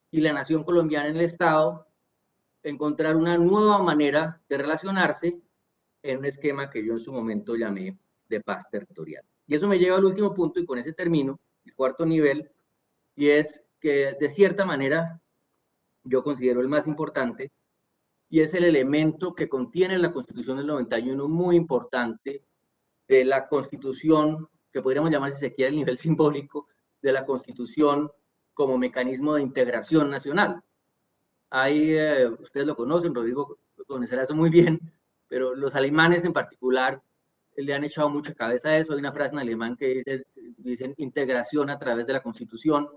y la nación colombiana en el Estado, encontrar una nueva manera de relacionarse en un esquema que yo en su momento llamé de paz territorial. Y eso me lleva al último punto, y con ese termino, el cuarto nivel, y es que de cierta manera yo considero el más importante, y es el elemento que contiene la Constitución del 91, muy importante, de la Constitución, que podríamos llamar, si se quiere, el nivel simbólico de la Constitución como mecanismo de integración nacional. Ahí, ustedes lo conocen, Rodrigo conocerá eso muy bien, pero los alemanes en particular le han echado mucha cabeza a eso. Hay una frase en alemán que dicen integración a través de la Constitución,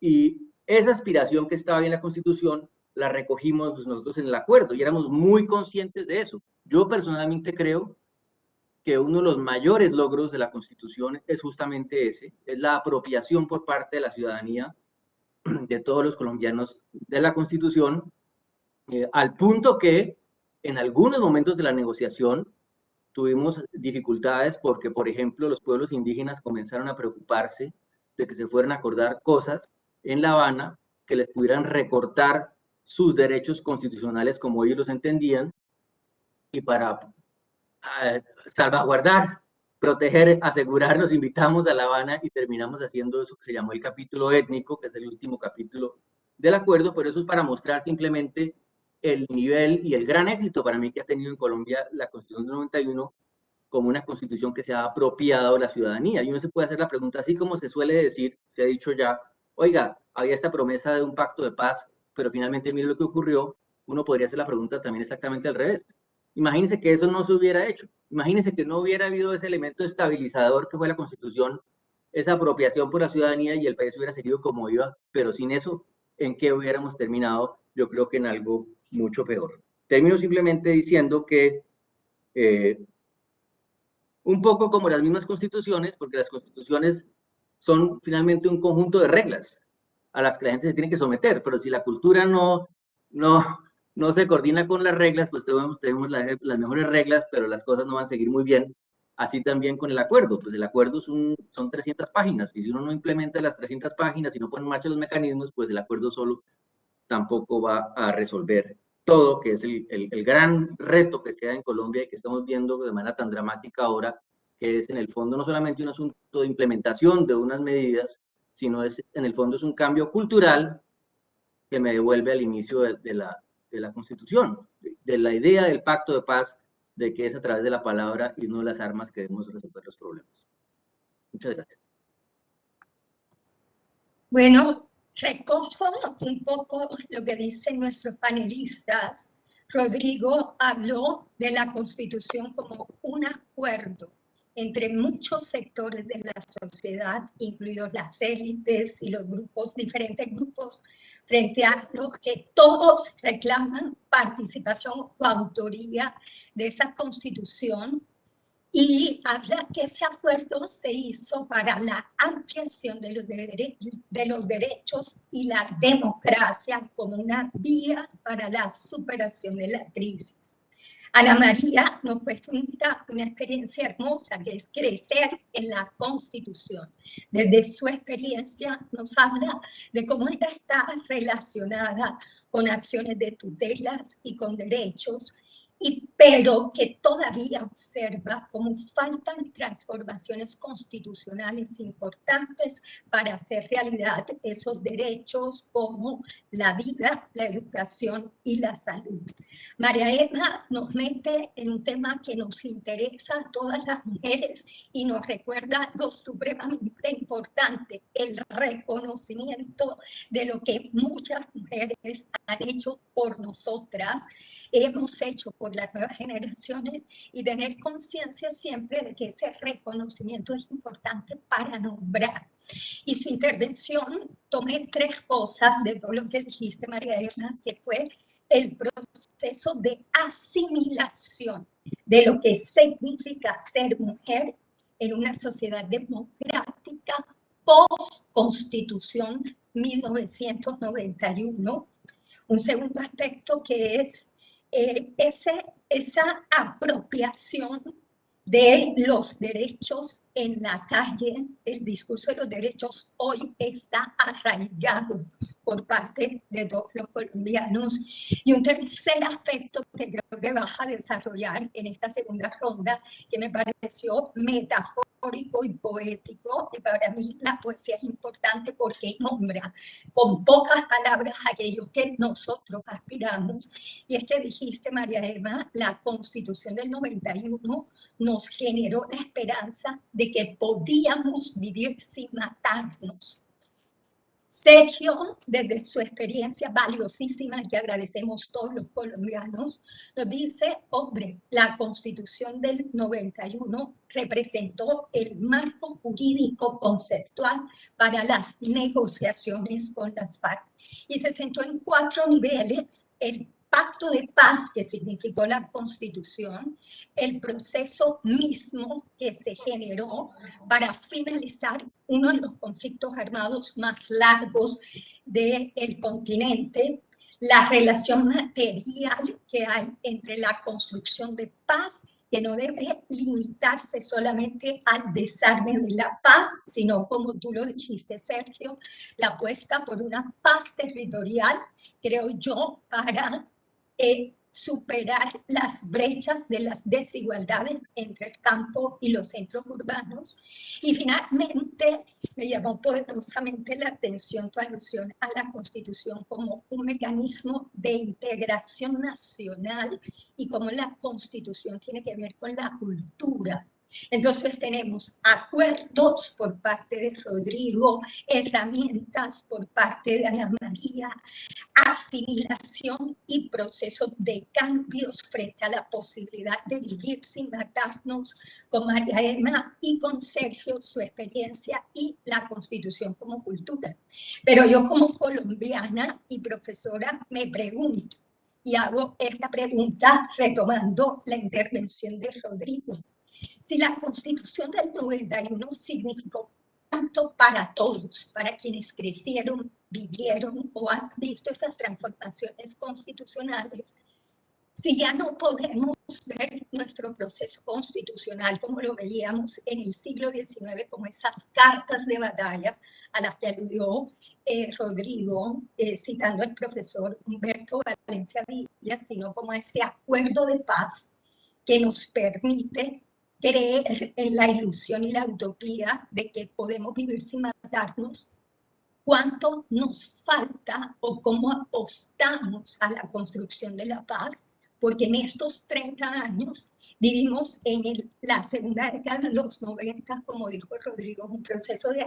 y esa aspiración que estaba en la Constitución la recogimos nosotros en el acuerdo y éramos muy conscientes de eso. Yo personalmente creo que uno de los mayores logros de la Constitución es justamente ese, es la apropiación por parte de la ciudadanía, de todos los colombianos, de la Constitución, al punto que en algunos momentos de la negociación tuvimos dificultades porque, por ejemplo, los pueblos indígenas comenzaron a preocuparse de que se fueran a acordar cosas en La Habana que les pudieran recortar sus derechos constitucionales como ellos los entendían, y para salvaguardar, proteger, asegurar, nos invitamos a La Habana y terminamos haciendo eso que se llamó el capítulo étnico, que es el último capítulo del acuerdo, pero eso es para mostrar simplemente el nivel y el gran éxito para mí que ha tenido en Colombia la Constitución del 91 como una constitución que se ha apropiado de la ciudadanía. Y uno se puede hacer la pregunta, así como se suele decir, se ha dicho ya, oiga, había esta promesa de un pacto de paz, pero finalmente mire lo que ocurrió, uno podría hacer la pregunta también exactamente al revés. Imagínense que eso no se hubiera hecho. Imagínense que no hubiera habido ese elemento estabilizador que fue la Constitución, esa apropiación por la ciudadanía, y el país hubiera seguido como iba, pero sin eso, ¿en qué hubiéramos terminado? Yo creo que en algo mucho peor. Termino simplemente diciendo que un poco como las mismas constituciones, porque las constituciones son finalmente un conjunto de reglas a las que la gente se tiene que someter, pero si la cultura no se coordina con las reglas, pues tenemos las mejores reglas, pero las cosas no van a seguir muy bien. Así también con el acuerdo, pues el acuerdo son 300 páginas, y si uno no implementa las 300 páginas y no pone en marcha los mecanismos, pues el acuerdo solo tampoco va a resolver todo, que es el gran reto que queda en Colombia y que estamos viendo de manera tan dramática ahora, que es en el fondo no solamente un asunto de implementación de unas medidas, sino en el fondo es un cambio cultural que me devuelve al inicio de la Constitución, de la idea del pacto de paz, de que es a través de la palabra y no de las armas que debemos resolver los problemas. Muchas gracias. Bueno, recojo un poco lo que dicen nuestros panelistas. Rodrigo habló de la Constitución como un acuerdo entre muchos sectores de la sociedad, incluidos las élites y los grupos, diferentes grupos, frente a los que todos reclaman participación o autoría de esa Constitución. Y habla que ese acuerdo se hizo para la ampliación de los derechos y la democracia como una vía para la superación de la crisis. Ana María nos presenta una experiencia hermosa, que es crecer en la Constitución. Desde su experiencia nos habla de cómo ella está relacionada con acciones de tutelas y con derechos, pero que todavía observa cómo faltan transformaciones constitucionales importantes para hacer realidad esos derechos como la vida, la educación y la salud. María Emma nos mete en un tema que nos interesa a todas las mujeres y nos recuerda algo supremamente importante: el reconocimiento de lo que muchas mujeres han hecho por nosotras, hemos hecho por las nuevas generaciones, y tener conciencia siempre de que ese reconocimiento es importante para nombrar. Y su intervención, tomé 3 cosas de todo lo que dijiste, María Elena, que fue el proceso de asimilación de lo que significa ser mujer en una sociedad democrática post-Constitución 1991. Un segundo aspecto que es esa apropiación de los derechos en la calle. El discurso de los derechos hoy está arraigado por parte de todos los colombianos. Y un tercer aspecto que creo que vas a desarrollar en esta segunda ronda, que me pareció metafórico y poético, y para mí la poesía es importante porque nombra con pocas palabras aquello que nosotros aspiramos. Y es que dijiste, María Emma, la Constitución del 91 nos generó la esperanza de que podíamos vivir sin matarnos. Sergio, desde su experiencia valiosísima, que agradecemos todos los colombianos, nos dice: hombre, la Constitución del 91 representó el marco jurídico conceptual para las negociaciones con las FARC, y se sentó en 4 niveles: el pacto de paz que significó la Constitución, el proceso mismo que se generó para finalizar uno de los conflictos armados más largos del continente, la relación material que hay entre la construcción de paz, que no debe limitarse solamente al desarme de la paz, sino, como tú lo dijiste, Sergio, la apuesta por una paz territorial, creo yo, para superar las brechas de las desigualdades entre el campo y los centros urbanos. Y finalmente me llamó poderosamente la atención tu alusión a la Constitución como un mecanismo de integración nacional, y cómo la Constitución tiene que ver con la cultura. Entonces tenemos acuerdos por parte de Rodrigo, herramientas por parte de Ana María, asimilación y procesos de cambios frente a la posibilidad de vivir sin matarnos, con María Emma y con Sergio, su experiencia y la Constitución como cultura. Pero yo como colombiana y profesora me pregunto, y hago esta pregunta retomando la intervención de Rodrigo, si la Constitución del 91 significó tanto para todos, para quienes crecieron, vivieron o han visto esas transformaciones constitucionales, si ya no podemos ver nuestro proceso constitucional como lo veíamos en el siglo XIX, como esas cartas de batalla a las que aludió Rodrigo, citando al profesor Humberto Valencia Villa, sino como ese acuerdo de paz que nos permite creer en la ilusión y la utopía de que podemos vivir sin matarnos, cuánto nos falta o cómo apostamos a la construcción de la paz, porque en estos 30 años vivimos en la segunda década de los 90, como dijo Rodrigo, un proceso de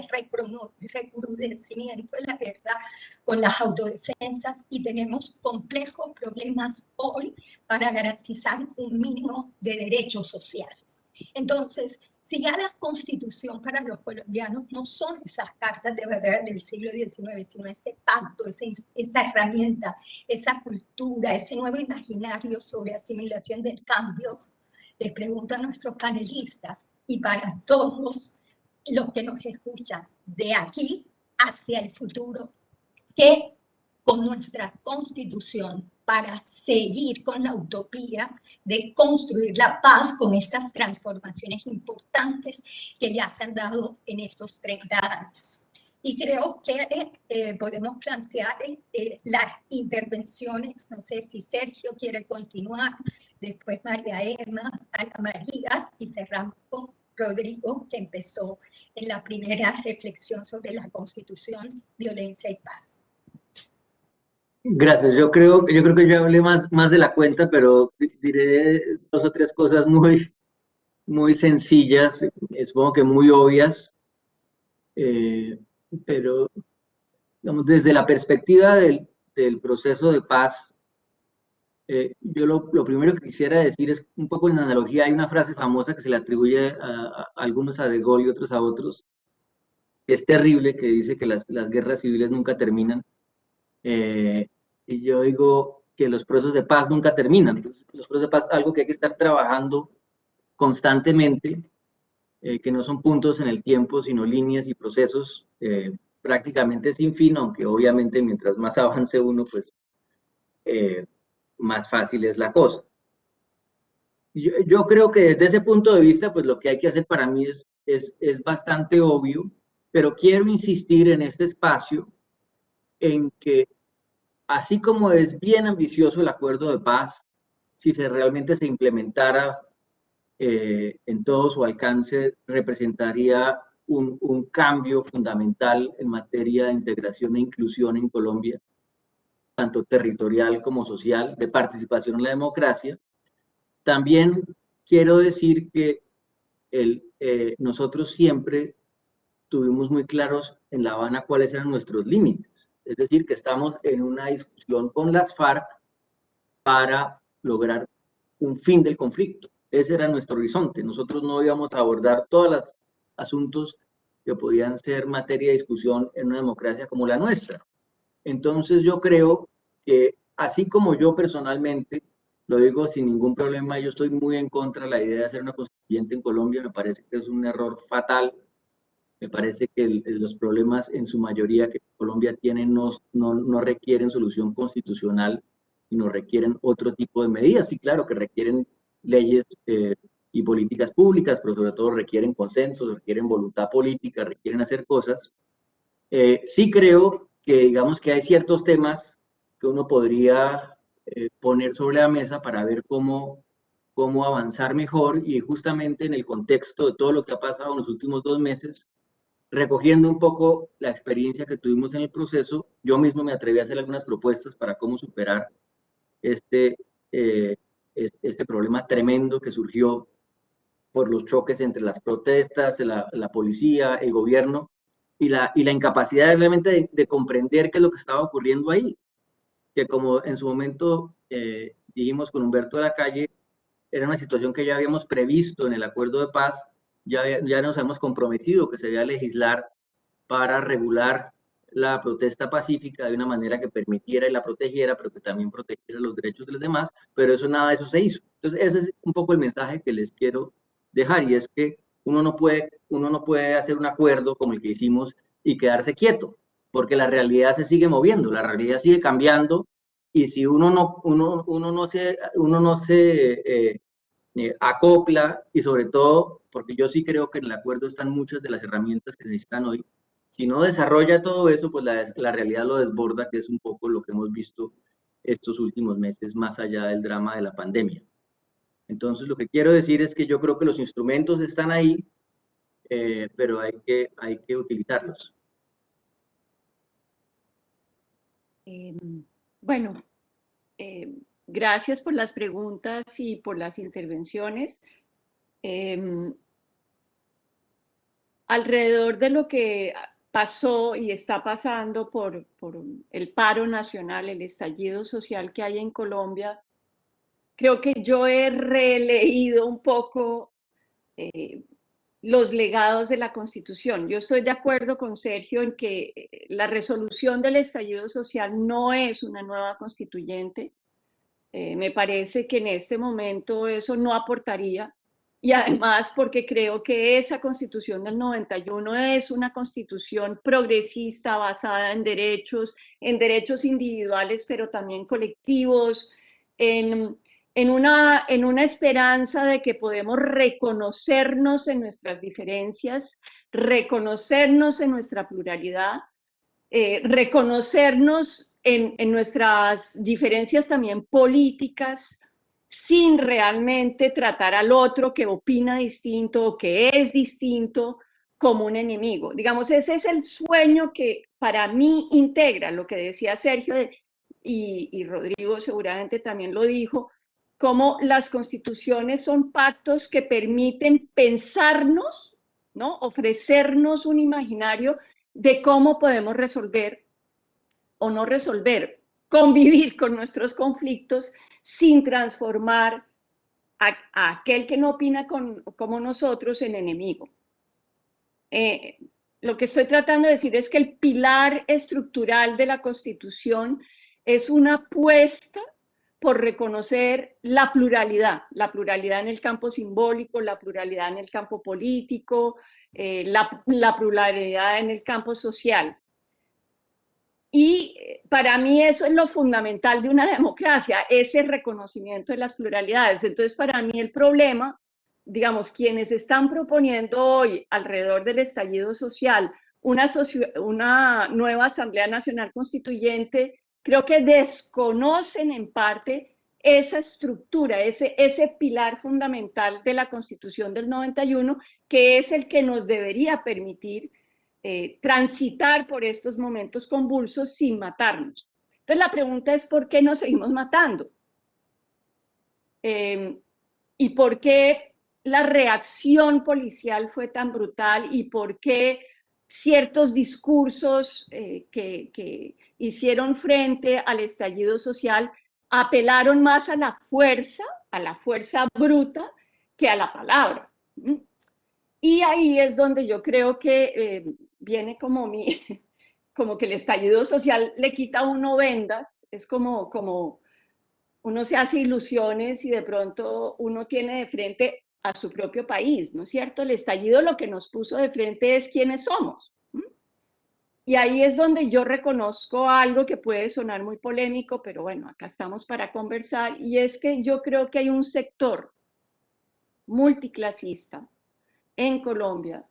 recrudecimiento de la guerra con las autodefensas y tenemos complejos problemas hoy para garantizar un mínimo de derechos sociales. Entonces, si ya la Constitución para los colombianos no son esas cartas de verdad del siglo XIX, sino ese pacto, esa herramienta, esa cultura, ese nuevo imaginario sobre asimilación del cambio, les pregunto a nuestros panelistas y para todos los que nos escuchan, de aquí hacia el futuro, ¿qué con nuestra Constitución para seguir con la utopía de construir la paz con estas transformaciones importantes que ya se han dado en estos 30 años? Y creo que podemos plantear las intervenciones, no sé si Sergio quiere continuar, después María Emma, Ana María, y cerramos con Rodrigo, que empezó en la primera reflexión sobre la Constitución, violencia y paz. Gracias. Yo creo que yo hablé más de la cuenta, pero diré 2 o 3 cosas muy sencillas, supongo que muy obvias, pero digamos, desde la perspectiva del proceso de paz, yo lo primero que quisiera decir es un poco en analogía. Hay una frase famosa que se le atribuye a algunos a De Gaulle y otros a otros, que es terrible, que dice que las guerras civiles nunca terminan. Y yo digo que los procesos de paz nunca terminan. Entonces, los procesos de paz es algo que hay que estar trabajando constantemente, que no son puntos en el tiempo, sino líneas y procesos prácticamente sin fin, aunque obviamente mientras más avance uno, pues más fácil es la cosa. Yo creo que desde ese punto de vista, pues lo que hay que hacer para mí es bastante obvio, pero quiero insistir en este espacio en que así como es bien ambicioso el acuerdo de paz, si realmente se implementara en todo su alcance, representaría un cambio fundamental en materia de integración e inclusión en Colombia, tanto territorial como social, de participación en la democracia. También quiero decir que nosotros siempre tuvimos muy claros en La Habana cuáles eran nuestros límites. Es decir, que estamos en una discusión con las FARC para lograr un fin del conflicto. Ese era nuestro horizonte. Nosotros no íbamos a abordar todos los asuntos que podían ser materia de discusión en una democracia como la nuestra. Entonces yo creo que así como yo personalmente, lo digo sin ningún problema, yo estoy muy en contra de la idea de hacer una constituyente en Colombia, me parece que es un error fatal. Me parece que los problemas en su mayoría que Colombia tiene no requieren solución constitucional, sino requieren otro tipo de medidas. Sí, claro que requieren leyes y políticas públicas, pero sobre todo requieren consensos, requieren voluntad política, requieren hacer cosas. Sí creo que, digamos, que hay ciertos temas que uno podría poner sobre la mesa para ver cómo avanzar mejor, y justamente en el contexto de todo lo que ha pasado en los últimos 2 meses, recogiendo un poco la experiencia que tuvimos en el proceso, yo mismo me atreví a hacer algunas propuestas para cómo superar este problema tremendo que surgió por los choques entre las protestas, la policía, el gobierno, y la incapacidad realmente de comprender qué es lo que estaba ocurriendo ahí. Que como en su momento dijimos con Humberto de la Calle, era una situación que ya habíamos previsto en el acuerdo de paz, ya nos hemos comprometido que se debía legislar para regular la protesta pacífica de una manera que permitiera y la protegiera, pero que también protegiera los derechos de los demás, pero eso nada de eso se hizo. Entonces, ese es un poco el mensaje que les quiero dejar, y es que uno no puede hacer un acuerdo como el que hicimos y quedarse quieto, porque la realidad se sigue moviendo, la realidad sigue cambiando, y si uno no se acopla, y sobre todo, porque yo sí creo que en el acuerdo están muchas de las herramientas que se necesitan hoy, si no desarrolla todo eso, pues la realidad lo desborda, que es un poco lo que hemos visto estos últimos meses, más allá del drama de la pandemia. Entonces, lo que quiero decir es que yo creo que los instrumentos están ahí, pero hay que utilizarlos. Bueno, gracias por las preguntas y por las intervenciones. Alrededor de lo que pasó y está pasando por el paro nacional, el estallido social que hay en Colombia, creo que yo he releído un poco los legados de la Constitución. Yo estoy de acuerdo con Sergio en que la resolución del estallido social no es una nueva constituyente. Me parece que en este momento eso no aportaría, y además porque creo que esa Constitución del 91 es una constitución progresista basada en derechos individuales, pero también colectivos, en una esperanza de que podemos reconocernos en nuestras diferencias, reconocernos en nuestra pluralidad, reconocernos en nuestras diferencias también políticas, sin realmente tratar al otro que opina distinto o que es distinto como un enemigo. Digamos, ese es el sueño que para mí integra lo que decía Sergio, y Rodrigo seguramente también lo dijo, cómo las constituciones son pactos que permiten pensarnos, ¿no? Ofrecernos un imaginario de cómo podemos resolver o no resolver, convivir con nuestros conflictos sin transformar a aquel que no opina como nosotros en enemigo. Lo que estoy tratando de decir es que el pilar estructural de la Constitución es una apuesta por reconocer la pluralidad en el campo simbólico, la pluralidad en el campo político, la pluralidad en el campo social. Y para mí eso es lo fundamental de una democracia, ese reconocimiento de las pluralidades. Entonces, para mí el problema, digamos, quienes están proponiendo hoy alrededor del estallido social una nueva Asamblea Nacional Constituyente, creo que desconocen en parte esa estructura, ese pilar fundamental de la Constitución del 91, que es el que nos debería permitir transitar por estos momentos convulsos sin matarnos. Entonces la pregunta es ¿por qué nos seguimos matando? ¿Y por qué la reacción policial fue tan brutal? ¿Y por qué ciertos discursos que hicieron frente al estallido social apelaron más a la fuerza bruta, que a la palabra? Y ahí es donde yo creo que viene como que el estallido social le quita a uno vendas, es como uno se hace ilusiones y de pronto uno tiene de frente a su propio país, ¿no es cierto? El estallido lo que nos puso de frente es quiénes somos. Y ahí es donde yo reconozco algo que puede sonar muy polémico, pero bueno, acá estamos para conversar, y es que yo creo que hay un sector multiclasista en Colombia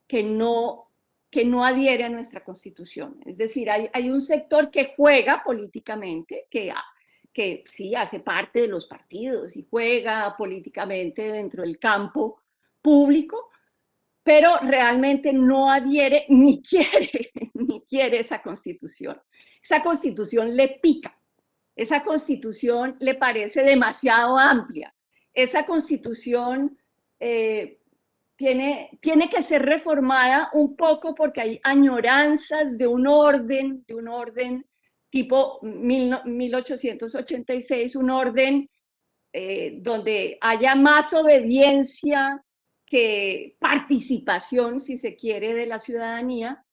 que no adhiere a nuestra Constitución. Es decir, hay un sector que juega políticamente, que sí hace parte de los partidos y juega políticamente dentro del campo público, pero realmente no adhiere ni quiere esa Constitución. Esa Constitución le pica, esa Constitución le parece demasiado amplia, esa Constitución tiene que ser reformada un poco porque hay añoranzas de un orden tipo 1886, un orden donde haya más obediencia que participación, si se quiere, de la ciudadanía.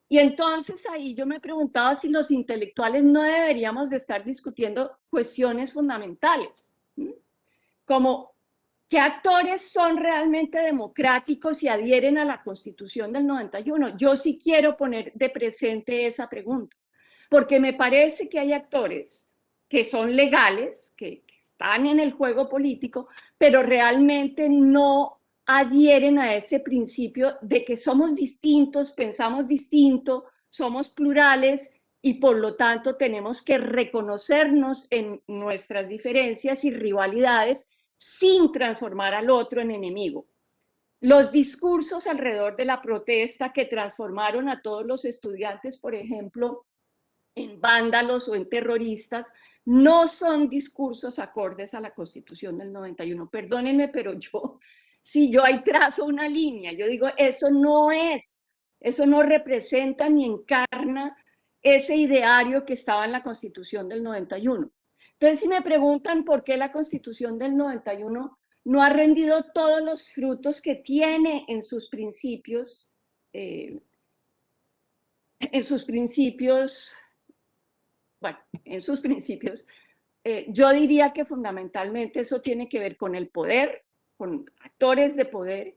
Y entonces ahí yo me preguntaba si los intelectuales no deberíamos de estar discutiendo cuestiones fundamentales, como qué actores son realmente democráticos y adhieren a la Constitución del 91. Yo sí quiero poner de presente esa pregunta, porque me parece que hay actores que son legales, que están en el juego político, pero realmente no adhieren a ese principio de que somos distintos, pensamos distinto, somos plurales y por lo tanto tenemos que reconocernos en nuestras diferencias y rivalidades sin transformar al otro en enemigo. Los discursos alrededor de la protesta que transformaron a todos los estudiantes, por ejemplo, en vándalos o en terroristas, no son discursos acordes a la Constitución del 91. Perdónenme, pero si yo ahí trazo una línea, yo digo, eso no representa ni encarna ese ideario que estaba en la Constitución del 91. Entonces, si me preguntan por qué la Constitución del 91 no ha rendido todos los frutos que tiene en sus principios, yo diría que fundamentalmente eso tiene que ver con el poder, con actores de poder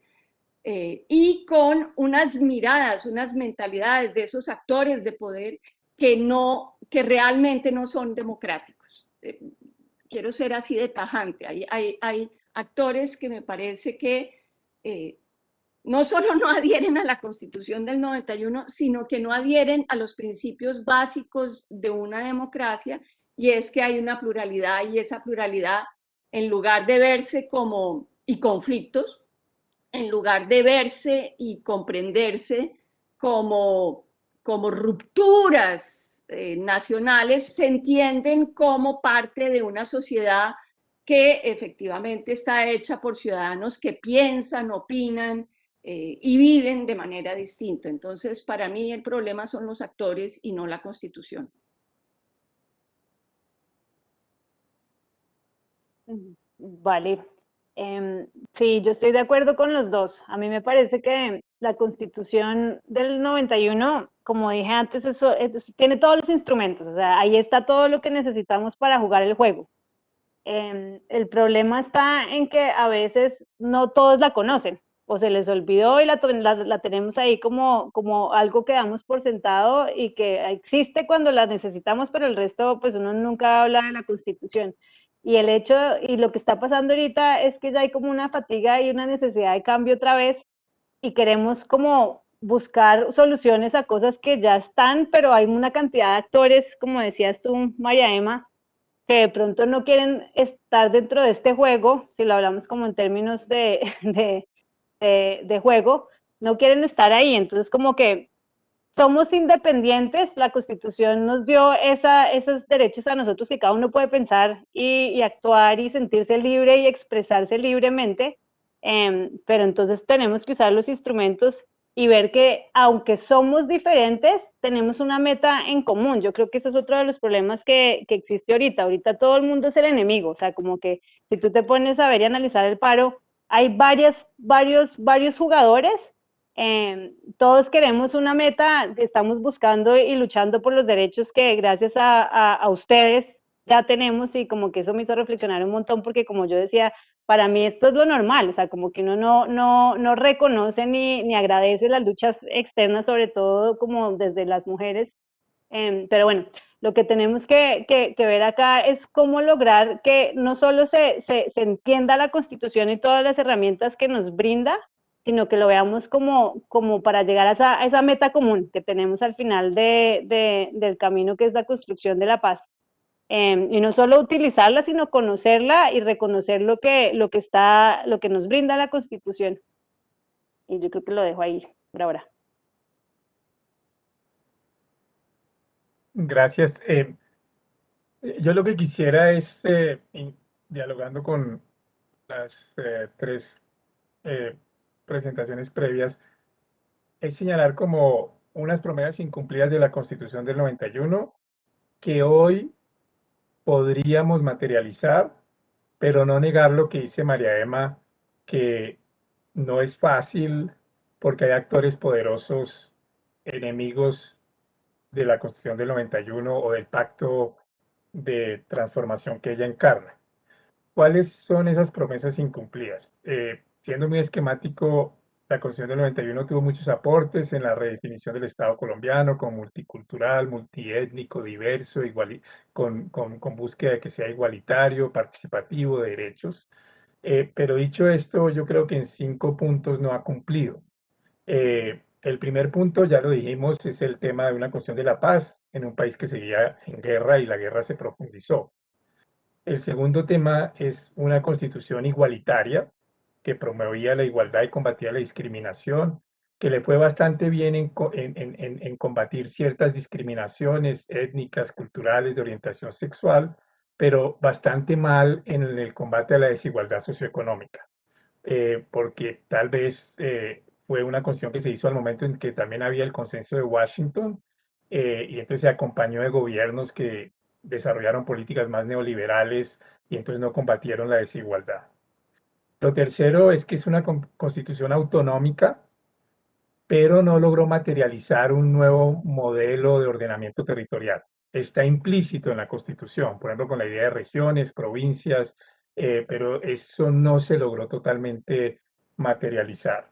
y con unas miradas, unas mentalidades de esos actores de poder que realmente no son democráticos. Quiero ser así de tajante. Hay actores que me parece que no solo no adhieren a la Constitución del 91, sino que no adhieren a los principios básicos de una democracia, y es que hay una pluralidad, y esa pluralidad, en lugar de verse como, y conflictos, en lugar de verse y comprenderse como rupturas nacionales, se entienden como parte de una sociedad que efectivamente está hecha por ciudadanos que piensan, opinan, y viven de manera distinta. Entonces, para mí el problema son los actores y no la Constitución. Vale. Sí, yo estoy de acuerdo con los dos. A mí me parece que la Constitución del 91, como dije antes, eso tiene todos los instrumentos. O sea, ahí está todo lo que necesitamos para jugar el juego. El problema está en que a veces no todos la conocen o se les olvidó y la tenemos ahí como algo que damos por sentado y que existe cuando la necesitamos, pero el resto, pues uno nunca habla de la Constitución. Y el hecho, y lo que está pasando ahorita es que ya hay como una fatiga y una necesidad de cambio otra vez y queremos como buscar soluciones a cosas que ya están, pero hay una cantidad de actores, como decías tú, María Emma, que de pronto no quieren estar dentro de este juego, si lo hablamos como en términos de juego, no quieren estar ahí. Entonces, como que somos independientes, la Constitución nos dio esos derechos a nosotros que cada uno puede pensar y actuar y sentirse libre y expresarse libremente, pero entonces tenemos que usar los instrumentos y ver que aunque somos diferentes, tenemos una meta en común. Yo creo que eso es otro de los problemas que existe ahorita. Ahorita todo el mundo es el enemigo, o sea, como que si tú te pones a ver y analizar el paro, hay varios jugadores, todos queremos una meta, estamos buscando y luchando por los derechos que gracias a ustedes ya tenemos, y como que eso me hizo reflexionar un montón, porque como yo decía, para mí esto es lo normal, o sea, como que uno no reconoce ni agradece las luchas externas, sobre todo como desde las mujeres, pero bueno, lo que tenemos que ver acá es cómo lograr que no solo se entienda la Constitución y todas las herramientas que nos brinda, sino que lo veamos como para llegar a esa meta común que tenemos al final del camino, que es la construcción de la paz. Y no solo utilizarla, sino conocerla y reconocer lo que nos brinda la Constitución. Y yo creo que lo dejo ahí por ahora. Gracias. Yo lo que quisiera es, dialogando con las tres presentaciones previas, es señalar como unas promesas incumplidas de la Constitución del 91 que hoy podríamos materializar, pero no negar lo que dice María Emma, que no es fácil porque hay actores poderosos, enemigos de la Constitución del 91 o del pacto de transformación que ella encarna. ¿Cuáles son esas promesas incumplidas? Siendo muy esquemático, la Constitución del 91 tuvo muchos aportes en la redefinición del Estado colombiano como multicultural, multiétnico, diverso, con búsqueda de que sea igualitario, participativo, de derechos. Pero dicho esto, yo creo que en 5 puntos no ha cumplido. El primer punto, ya lo dijimos, es el tema de una cuestión de la paz en un país que seguía en guerra y la guerra se profundizó. El segundo tema es una constitución igualitaria que promovía la igualdad y combatía la discriminación, que le fue bastante bien en combatir ciertas discriminaciones étnicas, culturales, de orientación sexual, pero bastante mal en el combate a la desigualdad socioeconómica, porque tal vez fue una constitución que se hizo al momento en que también había el consenso de Washington, y entonces se acompañó de gobiernos que desarrollaron políticas más neoliberales y entonces no combatieron la desigualdad. Lo tercero es que es una constitución autonómica, pero no logró materializar un nuevo modelo de ordenamiento territorial. Está implícito en la Constitución, por ejemplo, con la idea de regiones, provincias, pero eso no se logró totalmente materializar.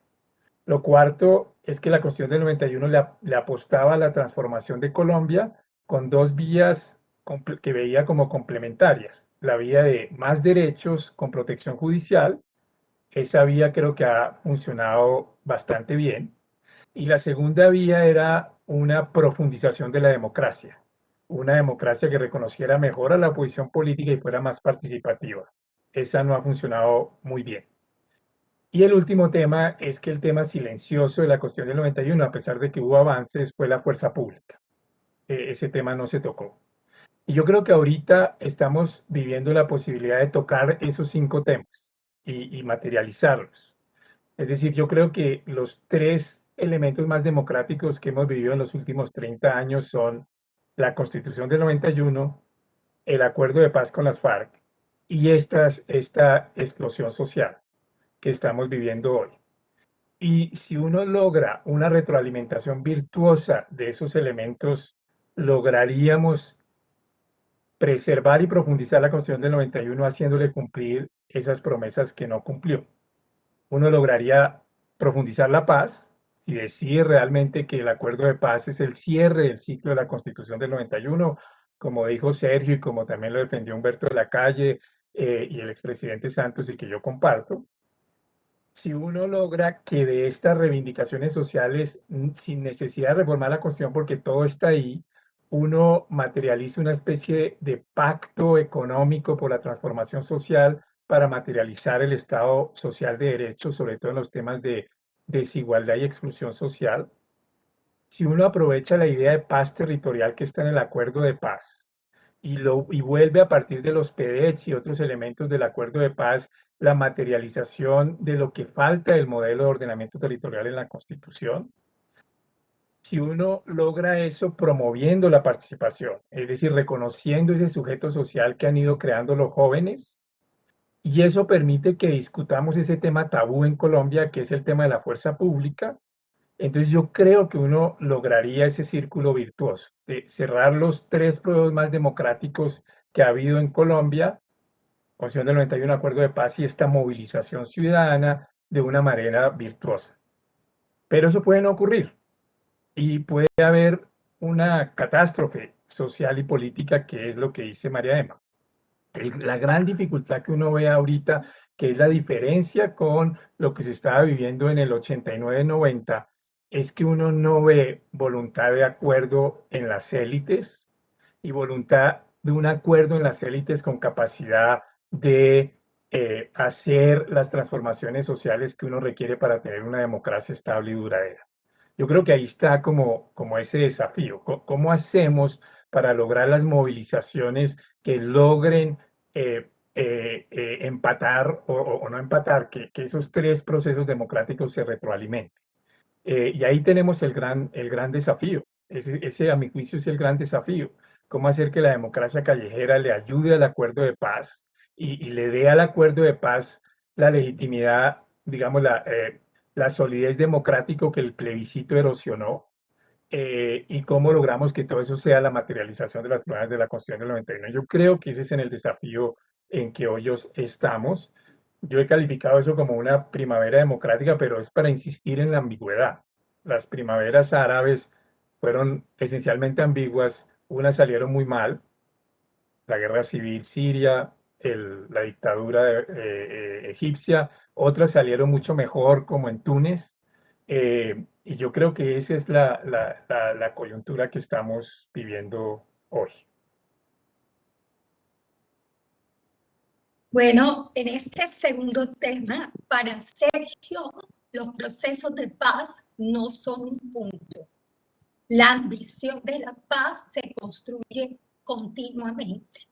Lo cuarto es que la Constitución del 91 le apostaba a la transformación de Colombia con 2 vías que veía como complementarias. La vía de más derechos con protección judicial, esa vía creo que ha funcionado bastante bien. Y la segunda vía era una profundización de la democracia, una democracia que reconociera mejor a la oposición política y fuera más participativa. Esa no ha funcionado muy bien. Y el último tema es que el tema silencioso de la cuestión del 91, a pesar de que hubo avances, fue la fuerza pública. Ese tema no se tocó. Y yo creo que ahorita estamos viviendo la posibilidad de tocar esos 5 temas y materializarlos. Es decir, yo creo que los 3 elementos más democráticos que hemos vivido en los últimos 30 años son la Constitución del 91, el acuerdo de paz con las FARC y esta explosión social que estamos viviendo hoy. Y si uno logra una retroalimentación virtuosa de esos elementos, lograríamos preservar y profundizar la Constitución del 91 haciéndole cumplir esas promesas que no cumplió. Uno lograría profundizar la paz y decir realmente que el acuerdo de paz es el cierre del ciclo de la Constitución del 91, como dijo Sergio y como también lo defendió Humberto de la Calle y el expresidente Santos y que yo comparto. Si uno logra que de estas reivindicaciones sociales, sin necesidad de reformar la Constitución, porque todo está ahí, uno materializa una especie de pacto económico por la transformación social para materializar el Estado social de derecho, sobre todo en los temas de desigualdad y exclusión social. Si uno aprovecha la idea de paz territorial que está en el acuerdo de paz y vuelve a partir de los PDETs y otros elementos del acuerdo de paz la materialización de lo que falta del modelo de ordenamiento territorial en la Constitución. Si uno logra eso promoviendo la participación, es decir, reconociendo ese sujeto social que han ido creando los jóvenes, y eso permite que discutamos ese tema tabú en Colombia, que es el tema de la fuerza pública, entonces yo creo que uno lograría ese círculo virtuoso, de cerrar los 3 procesos más democráticos que ha habido en Colombia, Constitución del 91, Acuerdo de Paz y esta movilización ciudadana de una manera virtuosa. Pero eso puede no ocurrir y puede haber una catástrofe social y política, que es lo que dice María Emma. La gran dificultad que uno ve ahorita, que es la diferencia con lo que se estaba viviendo en el 89-90, es que uno no ve voluntad de acuerdo en las élites y voluntad de un acuerdo en las élites con capacidad de hacer las transformaciones sociales que uno requiere para tener una democracia estable y duradera. Yo creo que ahí está como ese desafío. ¿Cómo hacemos para lograr las movilizaciones que logren empatar o no empatar, que esos tres procesos democráticos se retroalimenten. Y ahí tenemos el gran desafío. Ese, a mi juicio, es el gran desafío. Cómo hacer que la democracia callejera le ayude al acuerdo de paz y le dé al acuerdo de paz la legitimidad, digamos, la solidez democrático que el plebiscito erosionó. Y cómo logramos que todo eso sea la materialización de las planes de la Constitución del 91. Yo creo que ese es en el desafío en que hoy estamos. Yo he calificado eso como una primavera democrática, pero es para insistir en la ambigüedad. Las primaveras árabes fueron esencialmente ambiguas, unas salieron muy mal, la guerra civil siria, la dictadura egipcia, otras salieron mucho mejor, como en Túnez, y yo creo que esa es la coyuntura que estamos viviendo hoy. Bueno, en este segundo tema, para Sergio, los procesos de paz no son un punto. La ambición de la paz se construye continuamente.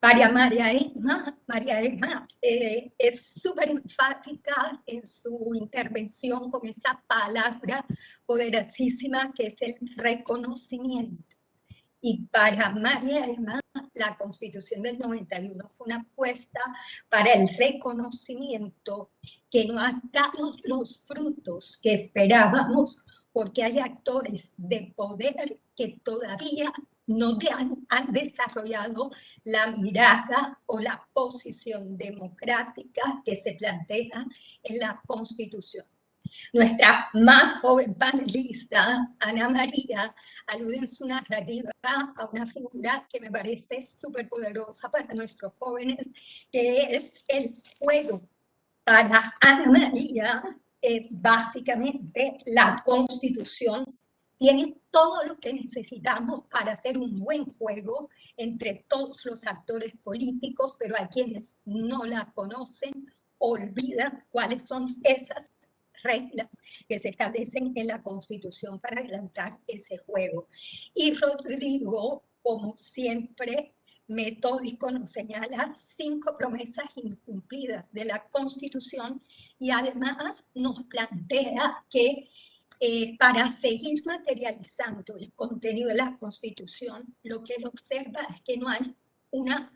Para María Emma es súper enfática en su intervención con esa palabra poderosísima que es el reconocimiento. Y para María Emma, la Constitución del 91 fue una apuesta para el reconocimiento que no ha dado los frutos que esperábamos, porque hay actores de poder que todavía no han desarrollado la mirada o la posición democrática que se plantea en la Constitución. Nuestra más joven panelista, Ana María, alude en su narrativa a una figura que me parece súper poderosa para nuestros jóvenes, que es el fuego. Para Ana María, básicamente la Constitución tiene todo lo que necesitamos para hacer un buen juego entre todos los actores políticos, pero a quienes no la conocen olvidan cuáles son esas reglas que se establecen en la Constitución para adelantar ese juego. Y Rodrigo, como siempre, metódico, nos señala 5 promesas incumplidas de la Constitución y además nos plantea que para seguir materializando el contenido de la Constitución, lo que él observa es que no hay una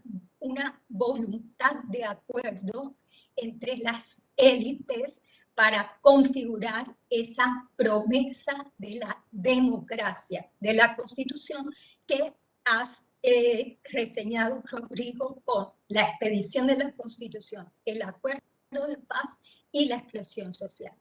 voluntad de acuerdo entre las élites para configurar esa promesa de la democracia, de la Constitución que has reseñado, Rodrigo, con la expedición de la Constitución, el acuerdo de paz y la explosión social.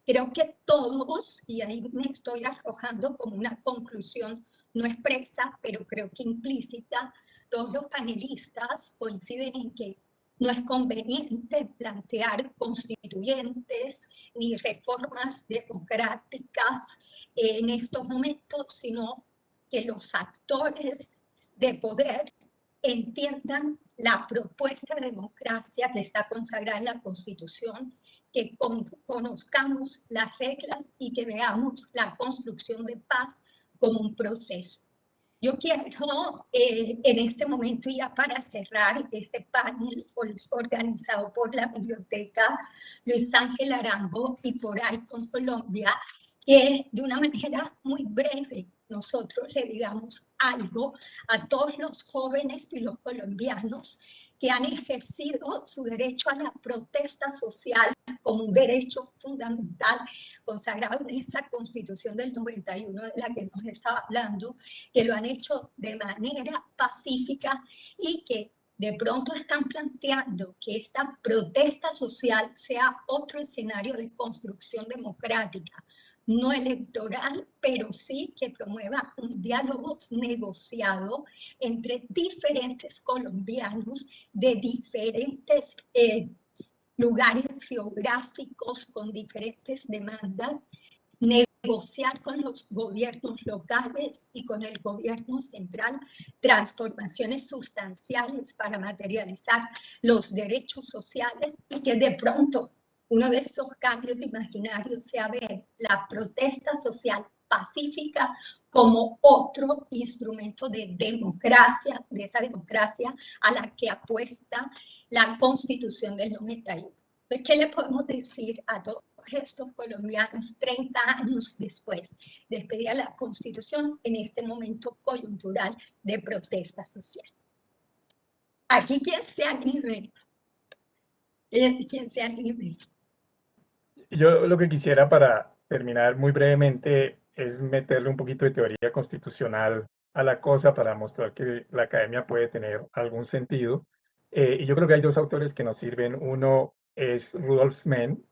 Creo que todos, y ahí me estoy arrojando como una conclusión no expresa, pero creo que implícita, todos los panelistas coinciden en que no es conveniente plantear constituyentes ni reformas democráticas en estos momentos, sino que los actores de poder entiendan la propuesta de democracia que está consagrada en la Constitución, que conozcamos las reglas y que veamos la construcción de paz como un proceso. Yo quiero, en este momento, ya para cerrar este panel organizado por la Biblioteca Luis Ángel Arango y por ICON Colombia, que de una manera muy breve nosotros le digamos algo a todos los jóvenes y los colombianos que han ejercido su derecho a la protesta social como un derecho fundamental consagrado en esa Constitución del 91 de la que nos estaba hablando, que lo han hecho de manera pacífica y que de pronto están planteando que esta protesta social sea otro escenario de construcción democrática, no electoral, pero sí que promueva un diálogo negociado entre diferentes colombianos de diferentes lugares geográficos con diferentes demandas, negociar con los gobiernos locales y con el gobierno central transformaciones sustanciales para materializar los derechos sociales y que de pronto uno de esos cambios de imaginario sea ver la protesta social pacífica como otro instrumento de democracia, de esa democracia a la que apuesta la Constitución del 91. Pues, ¿qué le podemos decir a todos estos colombianos 30 años después de pedir a la Constitución en este momento coyuntural de protesta social? Aquí quien se anime. Quien se anime. Yo lo que quisiera para terminar muy brevemente es meterle un poquito de teoría constitucional a la cosa para mostrar que la academia puede tener algún sentido. Y yo creo que hay dos autores que nos sirven. Uno es Rudolf Smen,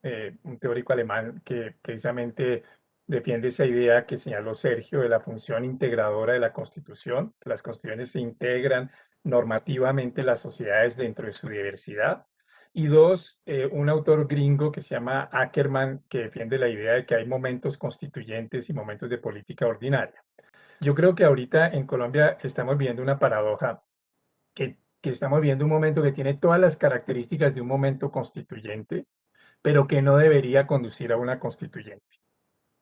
un teórico alemán que precisamente defiende esa idea que señaló Sergio de la función integradora de la Constitución, que las constituciones se integran normativamente las sociedades dentro de su diversidad. Y dos, un autor gringo que se llama Ackerman, que defiende la idea de que hay momentos constituyentes y momentos de política ordinaria. Yo creo que ahorita en Colombia estamos viendo una paradoja, que estamos viendo un momento que tiene todas las características de un momento constituyente, pero que no debería conducir a una constituyente.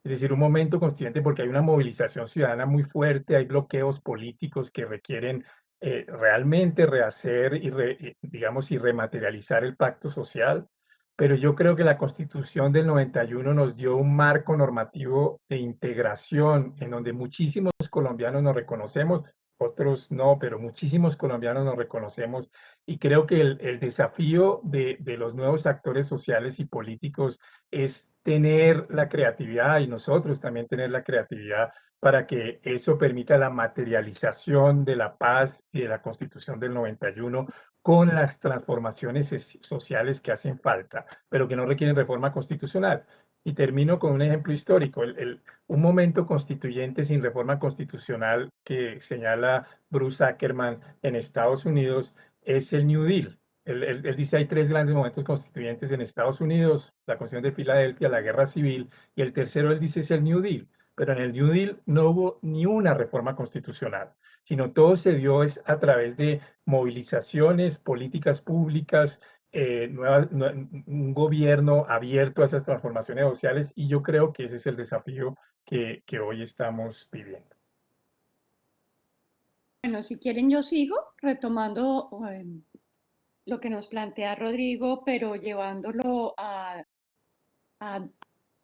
Es decir, un momento constituyente porque hay una movilización ciudadana muy fuerte, hay bloqueos políticos que requieren realmente rehacer digamos, y rematerializar el pacto social. Pero yo creo que la Constitución del 91 nos dio un marco normativo de integración en donde muchísimos colombianos nos reconocemos, otros no, pero muchísimos colombianos nos reconocemos. Y creo que el desafío de los nuevos actores sociales y políticos es tener la creatividad y nosotros también tener la creatividad para que eso permita la materialización de la paz y de la Constitución del 91 con las transformaciones sociales que hacen falta, pero que no requieren reforma constitucional. Y termino con un ejemplo histórico. Un momento constituyente sin reforma constitucional que señala Bruce Ackerman en Estados Unidos es el New Deal. Él dice hay tres grandes momentos constituyentes en Estados Unidos, la Constitución de Filadelfia, la Guerra Civil, y el tercero él dice es el New Deal. Pero en el New Deal no hubo ni una reforma constitucional, sino todo se dio a través de movilizaciones, políticas públicas, un gobierno abierto a esas transformaciones sociales, y yo creo que ese es el desafío que hoy estamos viviendo. Bueno, si quieren yo sigo retomando lo que nos plantea Rodrigo, pero llevándolo a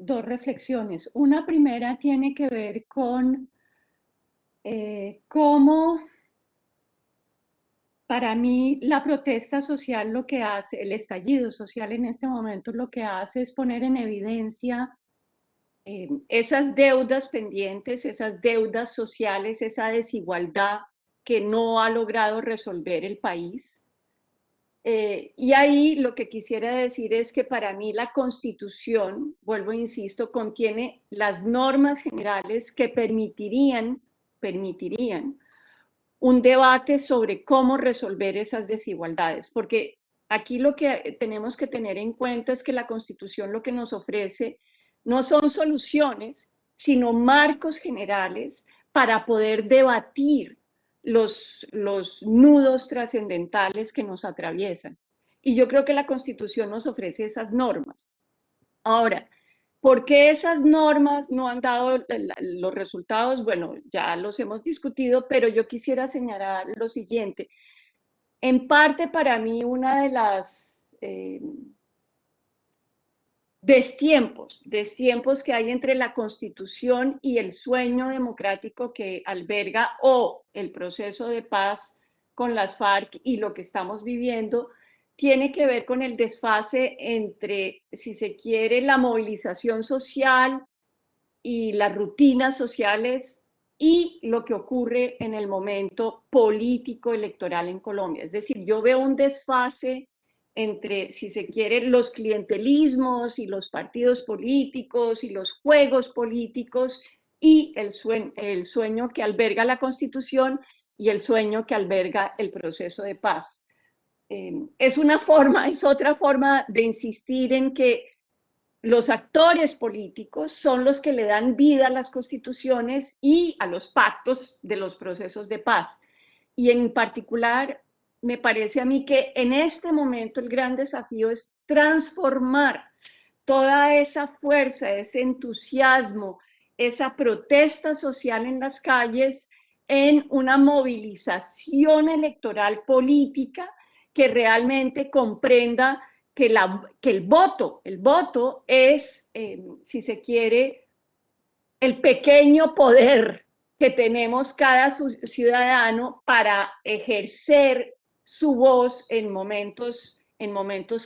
dos reflexiones. Una primera tiene que ver con cómo para mí la protesta social lo que hace, el estallido social en este momento lo que hace es poner en evidencia esas deudas pendientes, esas deudas sociales, esa desigualdad que no ha logrado resolver el país. Y ahí lo que quisiera decir es que para mí la Constitución, vuelvo e insisto, contiene las normas generales que permitirían un debate sobre cómo resolver esas desigualdades, porque aquí lo que tenemos que tener en cuenta es que la Constitución lo que nos ofrece no son soluciones, sino marcos generales para poder debatir los nudos trascendentales que nos atraviesan. Y yo creo que la Constitución nos ofrece esas normas. Ahora, ¿por qué esas normas no han dado los resultados? Bueno, ya los hemos discutido, pero yo quisiera señalar lo siguiente. En parte, para mí, una de las destiempos que hay entre la Constitución y el sueño democrático que alberga o el proceso de paz con las FARC y lo que estamos viviendo, tiene que ver con el desfase entre, si se quiere, la movilización social y las rutinas sociales y lo que ocurre en el momento político electoral en Colombia. Es decir, yo veo un desfase entre, si se quiere, los clientelismos y los partidos políticos y los juegos políticos y el sueño que alberga la Constitución y el sueño que alberga el proceso de paz. Es otra forma de insistir en que los actores políticos son los que le dan vida a las constituciones y a los pactos de los procesos de paz. Y en particular, me parece a mí que en este momento el gran desafío es transformar toda esa fuerza, ese entusiasmo, esa protesta social en las calles en una movilización electoral política que realmente comprenda que el voto es, si se quiere, el pequeño poder que tenemos cada ciudadano para ejercer su voz en momentos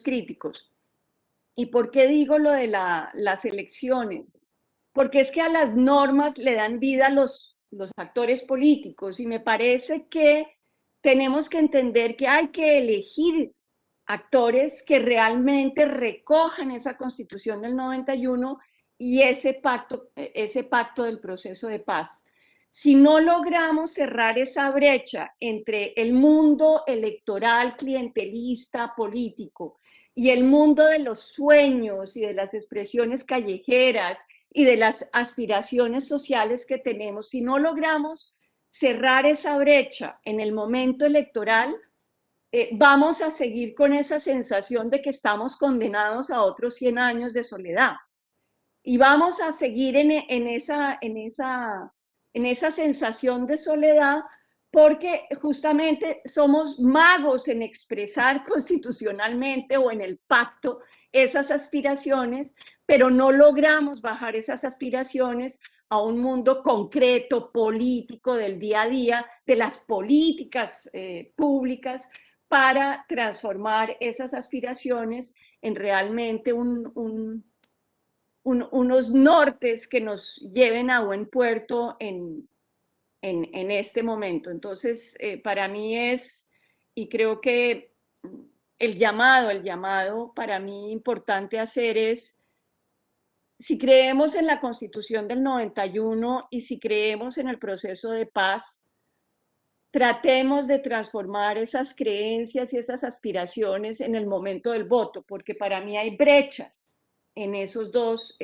críticos. ¿Y por qué digo lo de las elecciones? Porque es que a las normas le dan vida los actores políticos, y me parece que tenemos que entender que hay que elegir actores que realmente recojan esa Constitución del 91 y ese pacto del proceso de paz. Si no logramos cerrar esa brecha entre el mundo electoral, clientelista, político, y el mundo de los sueños y de las expresiones callejeras y de las aspiraciones sociales que tenemos, si no logramos cerrar esa brecha en el momento electoral, vamos a seguir con esa sensación de que estamos condenados a otros 100 años de soledad. Y vamos a seguir en esa sensación de soledad porque justamente somos magos en expresar constitucionalmente o en el pacto esas aspiraciones, pero no logramos bajar esas aspiraciones a un mundo concreto, político, del día a día, de las políticas públicas, para transformar esas aspiraciones en realmente unos nortes que nos lleven a buen puerto en este momento. Entonces, para mí es, y creo que el llamado para mí importante hacer es, si creemos en la Constitución del 91 y si creemos en el proceso de paz, tratemos de transformar esas creencias y esas aspiraciones en el momento del voto, porque para mí hay brechas en esos dos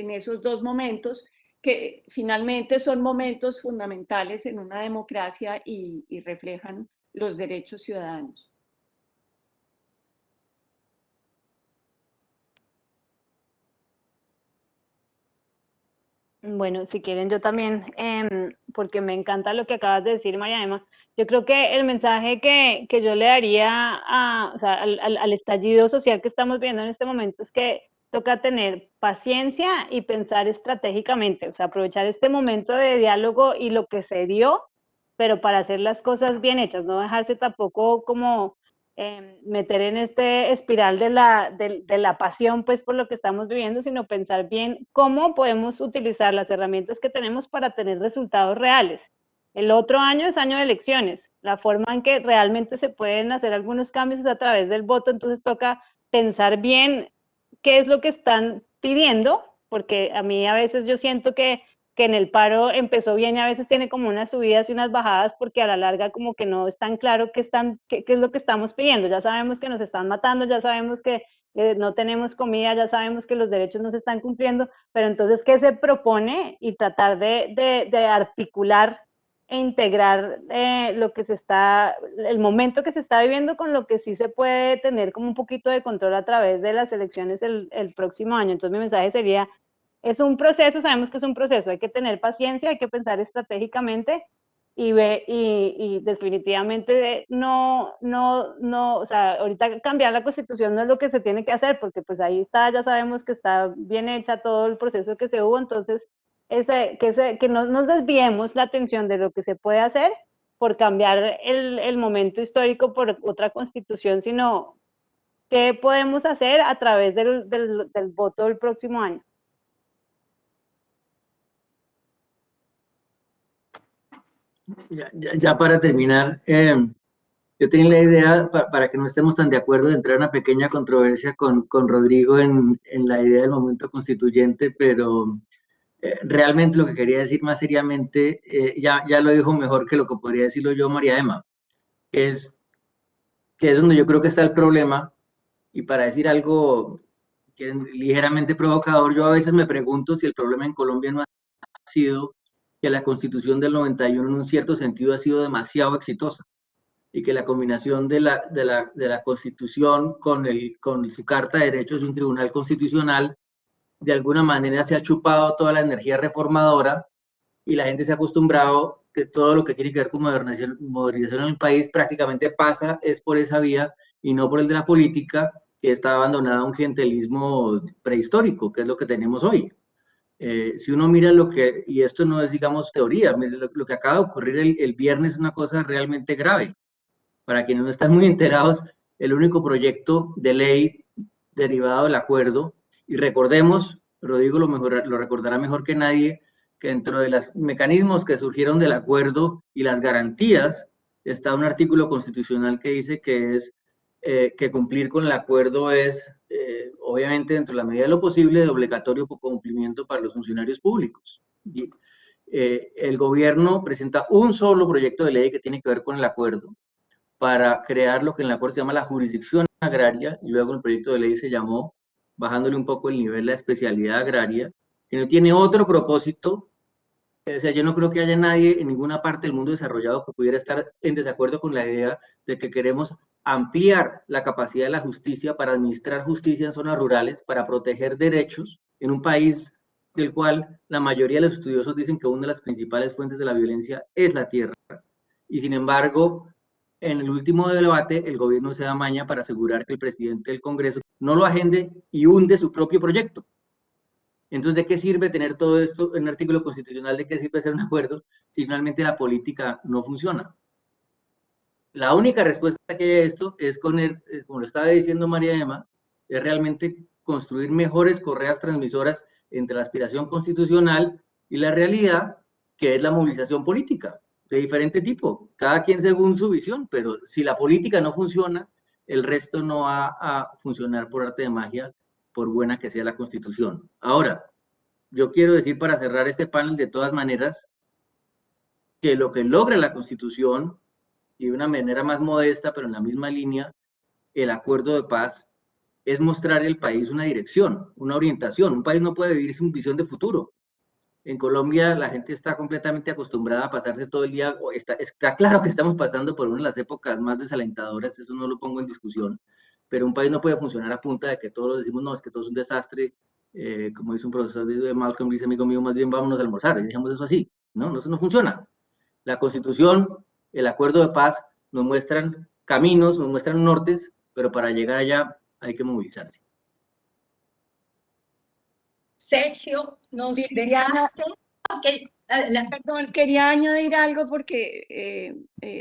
momentos que finalmente son momentos fundamentales en una democracia y reflejan los derechos ciudadanos. Bueno, si quieren yo también, porque me encanta lo que acabas de decir, María Emma. Yo creo que el mensaje que yo le daría al estallido social que estamos viendo en este momento es que toca tener paciencia y pensar estratégicamente, o sea, aprovechar este momento de diálogo y lo que se dio, pero para hacer las cosas bien hechas, no dejarse tampoco como meter en este espiral de la pasión pues por lo que estamos viviendo, sino pensar bien cómo podemos utilizar las herramientas que tenemos para tener resultados reales. El otro año es año de elecciones, la forma en que realmente se pueden hacer algunos cambios es a través del voto, entonces toca pensar bien qué es lo que están pidiendo, porque a mí a veces yo siento que en el paro empezó bien y a veces tiene como unas subidas y unas bajadas porque a la larga como que no es tan claro qué es lo que estamos pidiendo. Ya sabemos que nos están matando, ya sabemos que no tenemos comida, ya sabemos que los derechos no se están cumpliendo, pero entonces, ¿qué se propone? Y tratar de articular e integrar el momento que se está viviendo con lo que sí se puede tener como un poquito de control a través de las elecciones el próximo año. Entonces mi mensaje sería, es un proceso, sabemos que es un proceso, hay que tener paciencia, hay que pensar estratégicamente y definitivamente o sea, ahorita cambiar la Constitución no es lo que se tiene que hacer, porque pues ahí está, ya sabemos que está bien hecha todo el proceso que se hubo, entonces que no nos desviemos la atención de lo que se puede hacer por cambiar el momento histórico por otra Constitución, sino qué podemos hacer a través del voto del próximo año. Ya para terminar, yo tenía la idea, para que no estemos tan de acuerdo, de entrar en una pequeña controversia con Rodrigo en la idea del momento constituyente, pero realmente lo que quería decir más seriamente, ya lo dijo mejor que lo que podría decirlo yo, María Emma, que es donde yo creo que está el problema, y para decir algo que es ligeramente provocador, yo a veces me pregunto si el problema en Colombia no ha sido que la Constitución del 91 en un cierto sentido ha sido demasiado exitosa y que la combinación de la Constitución con su Carta de Derechos de un Tribunal Constitucional de alguna manera se ha chupado toda la energía reformadora y la gente se ha acostumbrado que todo lo que tiene que ver con modernización en el país prácticamente pasa es por esa vía y no por el de la política, que está abandonada a un clientelismo prehistórico, que es lo que tenemos hoy. Si uno mira lo que, y esto no es, digamos, teoría, lo que acaba de ocurrir el viernes es una cosa realmente grave. Para quienes no están muy enterados, el único proyecto de ley derivado del acuerdo, y recordemos, Rodrigo lo recordará mejor que nadie, que dentro de los mecanismos que surgieron del acuerdo y las garantías, está un artículo constitucional que dice que es que cumplir con el acuerdo es, obviamente, dentro de la medida de lo posible, de obligatorio cumplimiento para los funcionarios públicos. Y, el gobierno presenta un solo proyecto de ley que tiene que ver con el acuerdo para crear lo que en el acuerdo se llama la jurisdicción agraria, y luego el proyecto de ley se llamó, bajándole un poco el nivel, la especialidad agraria, que no tiene otro propósito. O sea, yo no creo que haya nadie en ninguna parte del mundo desarrollado que pudiera estar en desacuerdo con la idea de que queremos ampliar la capacidad de la justicia para administrar justicia en zonas rurales, para proteger derechos en un país del cual la mayoría de los estudiosos dicen que una de las principales fuentes de la violencia es la tierra. Y sin embargo, en el último debate, el gobierno se da maña para asegurar que el presidente del Congreso no lo agende y hunde su propio proyecto. Entonces, ¿de qué sirve tener todo esto en un artículo constitucional? ¿De qué sirve hacer un acuerdo si finalmente la política no funciona? La única respuesta que hay a esto es, como lo estaba diciendo María Emma, es realmente construir mejores correas transmisoras entre la aspiración constitucional y la realidad, que es la movilización política, de diferente tipo, cada quien según su visión, pero si la política no funciona, el resto no va a funcionar por arte de magia, por buena que sea la Constitución. Ahora, yo quiero decir para cerrar este panel de todas maneras, que lo que logra la Constitución, y de una manera más modesta, pero en la misma línea, el acuerdo de paz, es mostrar al país una dirección, una orientación. Un país no puede vivir sin visión de futuro. En Colombia la gente está completamente acostumbrada a pasarse todo el día, está claro que estamos pasando por una de las épocas más desalentadoras, eso no lo pongo en discusión, pero un país no puede funcionar a punta de que todos decimos, no, es que todo es un desastre, como dice un profesor de Malcolm, dice amigo mío, más bien vámonos a almorzar, y dejamos eso así, ¿no? Eso no funciona. La Constitución, el acuerdo de paz, nos muestran caminos, nos muestran nortes, pero para llegar allá hay que movilizarse. Sergio, nos dejaste... Okay. Perdón, quería añadir algo porque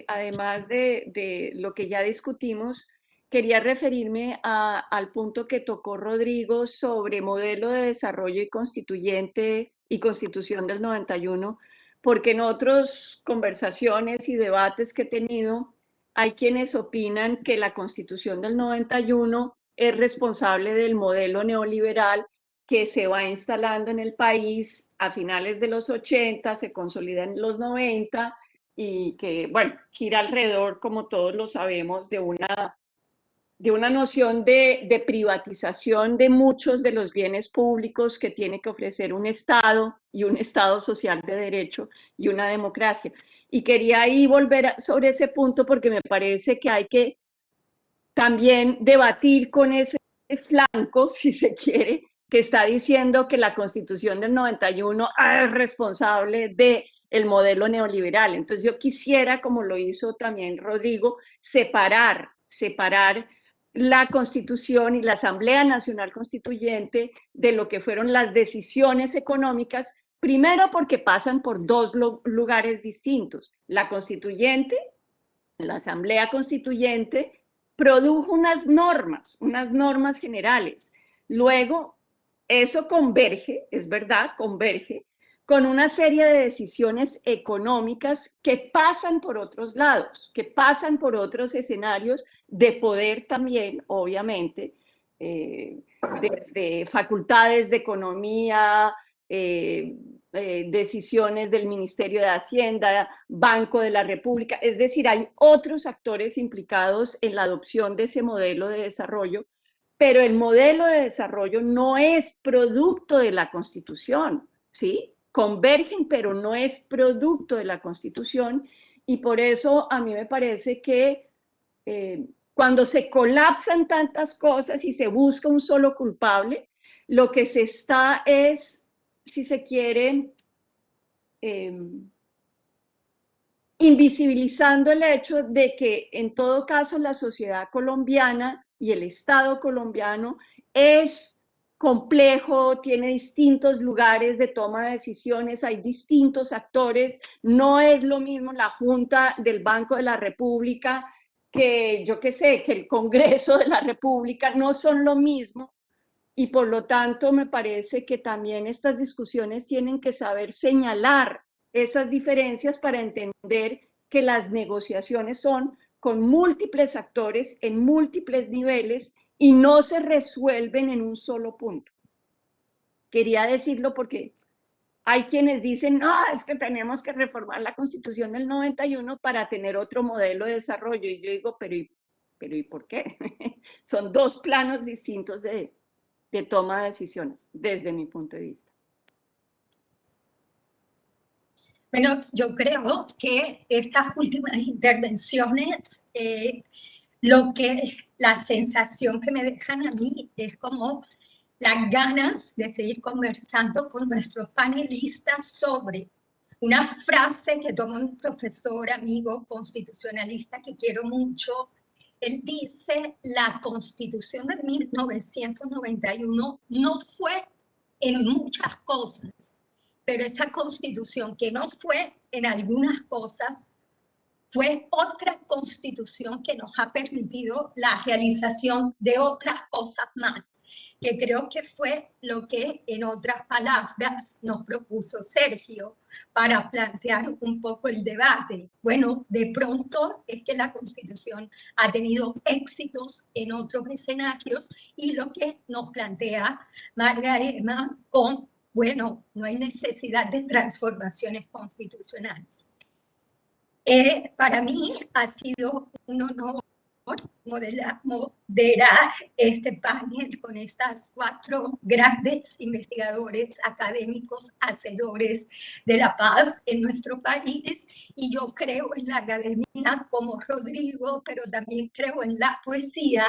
además de lo que ya discutimos, quería referirme al punto que tocó Rodrigo sobre modelo de desarrollo y constituyente y constitución del 91, porque en otras conversaciones y debates que he tenido, hay quienes opinan que la constitución del 91 es responsable del modelo neoliberal que se va instalando en el país a finales de los 80, se consolida en los 90 y que, bueno, gira alrededor, como todos lo sabemos, de una noción de privatización de muchos de los bienes públicos que tiene que ofrecer un Estado y un Estado social de derecho y una democracia. Y quería ahí volver sobre ese punto porque me parece que hay que también debatir con ese flanco, si se quiere, que está diciendo que la Constitución del 91 es responsable del modelo neoliberal. Entonces yo quisiera, como lo hizo también Rodrigo, separar la Constitución y la Asamblea Nacional Constituyente de lo que fueron las decisiones económicas, primero porque pasan por dos lugares distintos. La Constituyente, la Asamblea Constituyente, produjo unas normas generales. Luego, eso converge, es verdad, converge con una serie de decisiones económicas que pasan por otros lados, que pasan por otros escenarios de poder también, obviamente, desde facultades de economía, decisiones del Ministerio de Hacienda, Banco de la República, es decir, hay otros actores implicados en la adopción de ese modelo de desarrollo, pero el modelo de desarrollo no es producto de la Constitución, ¿sí? Convergen, pero no es producto de la Constitución, y por eso a mí me parece que cuando se colapsan tantas cosas y se busca un solo culpable, lo que se está es, si se quiere, invisibilizando el hecho de que en todo caso la sociedad colombiana y el Estado colombiano es complejo, tiene distintos lugares de toma de decisiones, hay distintos actores, no es lo mismo la Junta del Banco de la República que, yo qué sé, que el Congreso de la República, no son lo mismo. Y por lo tanto me parece que también estas discusiones tienen que saber señalar esas diferencias para entender que las negociaciones son con múltiples actores en múltiples niveles y no se resuelven en un solo punto. Quería decirlo porque hay quienes dicen, no, es que tenemos que reformar la Constitución del 91 para tener otro modelo de desarrollo. Y yo digo, pero ¿y por qué? Son dos planos distintos de toma de decisiones, desde mi punto de vista. Bueno, yo creo que estas últimas intervenciones, la sensación que me dejan a mí es como las ganas de seguir conversando con nuestros panelistas sobre una frase que tomó un profesor, amigo, constitucionalista que quiero mucho. Él dice, la Constitución de 1991 no fue en muchas cosas, pero esa Constitución que no fue en algunas cosas, fue otra Constitución que nos ha permitido la realización de otras cosas más, que creo que fue lo que, en otras palabras, nos propuso Sergio para plantear un poco el debate. Bueno, de pronto es que la Constitución ha tenido éxitos en otros escenarios y lo que nos plantea María Emma con, bueno, no hay necesidad de transformaciones constitucionales. Para mí ha sido un honor moderar este panel con estas 4 grandes investigadores académicos, hacedores de la paz en nuestro país, y yo creo en la academia como Rodrigo, pero también creo en la poesía,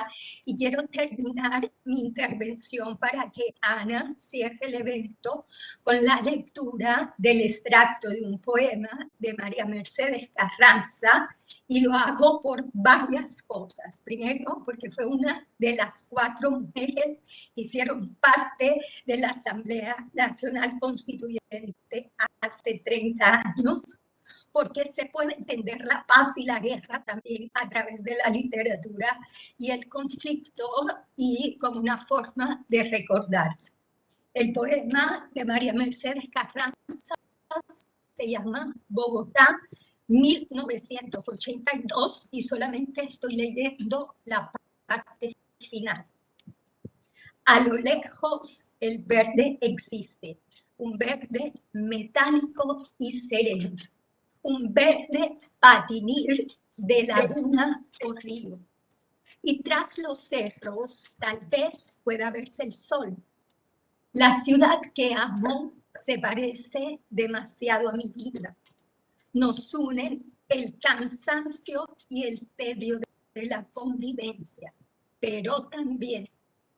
y quiero terminar mi intervención para que Ana cierre el evento con la lectura del extracto de un poema de María Mercedes Carranza, y lo hago por varias cosas. Primero, porque fue una de las 4 mujeres que hicieron parte de la Asamblea Nacional Constituyente hace 30 años, porque se puede entender la paz y la guerra también a través de la literatura y el conflicto, y como una forma de recordar. El poema de María Mercedes Carranza se llama Bogotá, 1982, y solamente estoy leyendo la parte final. A lo lejos el verde existe, un verde metálico y sereno, un verde patinir de laguna o río. Y tras los cerros tal vez pueda verse el sol. La ciudad que amo se parece demasiado a mi vida. Nos unen el cansancio y el tedio de la convivencia, pero también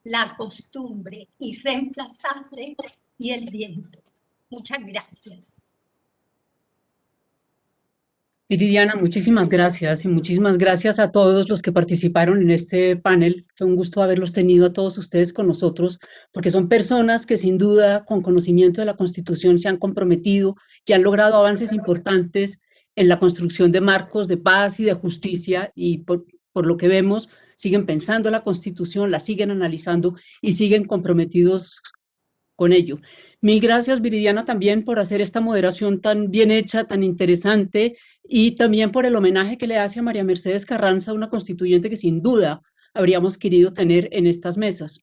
la costumbre irreemplazable y el viento. Muchas gracias. Viridiana, muchísimas gracias y muchísimas gracias a todos los que participaron en este panel. Fue un gusto haberlos tenido a todos ustedes con nosotros, porque son personas que sin duda con conocimiento de la Constitución se han comprometido y han logrado avances importantes en la construcción de marcos de paz y de justicia, y por lo que vemos siguen pensando la Constitución, la siguen analizando y siguen comprometidos con ello. Mil gracias, Viridiana, también por hacer esta moderación tan bien hecha, tan interesante, y también por el homenaje que le hace a María Mercedes Carranza, una constituyente que sin duda habríamos querido tener en estas mesas.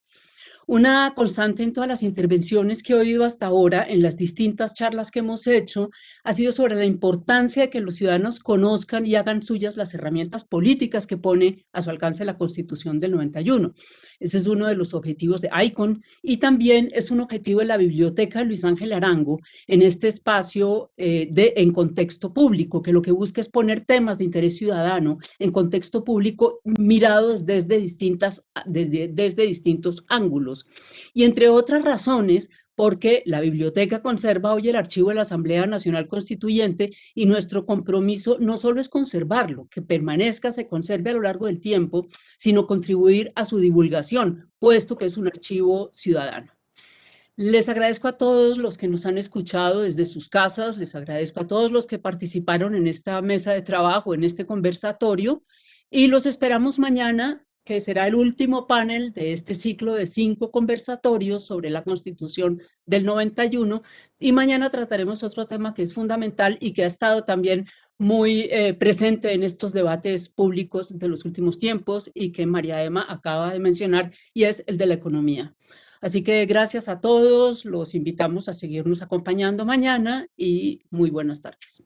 Una constante en todas las intervenciones que he oído hasta ahora, en las distintas charlas que hemos hecho, ha sido sobre la importancia de que los ciudadanos conozcan y hagan suyas las herramientas políticas que pone a su alcance la Constitución del 91. Ese es uno de los objetivos de ICON, y también es un objetivo de la Biblioteca Luis Ángel Arango en este espacio en contexto público, que lo que busca es poner temas de interés ciudadano en contexto público mirados desde distintos ángulos. Y entre otras razones, porque la biblioteca conserva hoy el archivo de la Asamblea Nacional Constituyente y nuestro compromiso no solo es conservarlo, que permanezca, se conserve a lo largo del tiempo, sino contribuir a su divulgación, puesto que es un archivo ciudadano. Les agradezco a todos los que nos han escuchado desde sus casas, les agradezco a todos los que participaron en esta mesa de trabajo, en este conversatorio, y los esperamos mañana, que será el último panel de este ciclo de 5 conversatorios sobre la Constitución del 91, y mañana trataremos otro tema que es fundamental y que ha estado también muy presente en estos debates públicos de los últimos tiempos y que María Emma acaba de mencionar, y es el de la economía. Así que gracias a todos, los invitamos a seguirnos acompañando mañana y muy buenas tardes.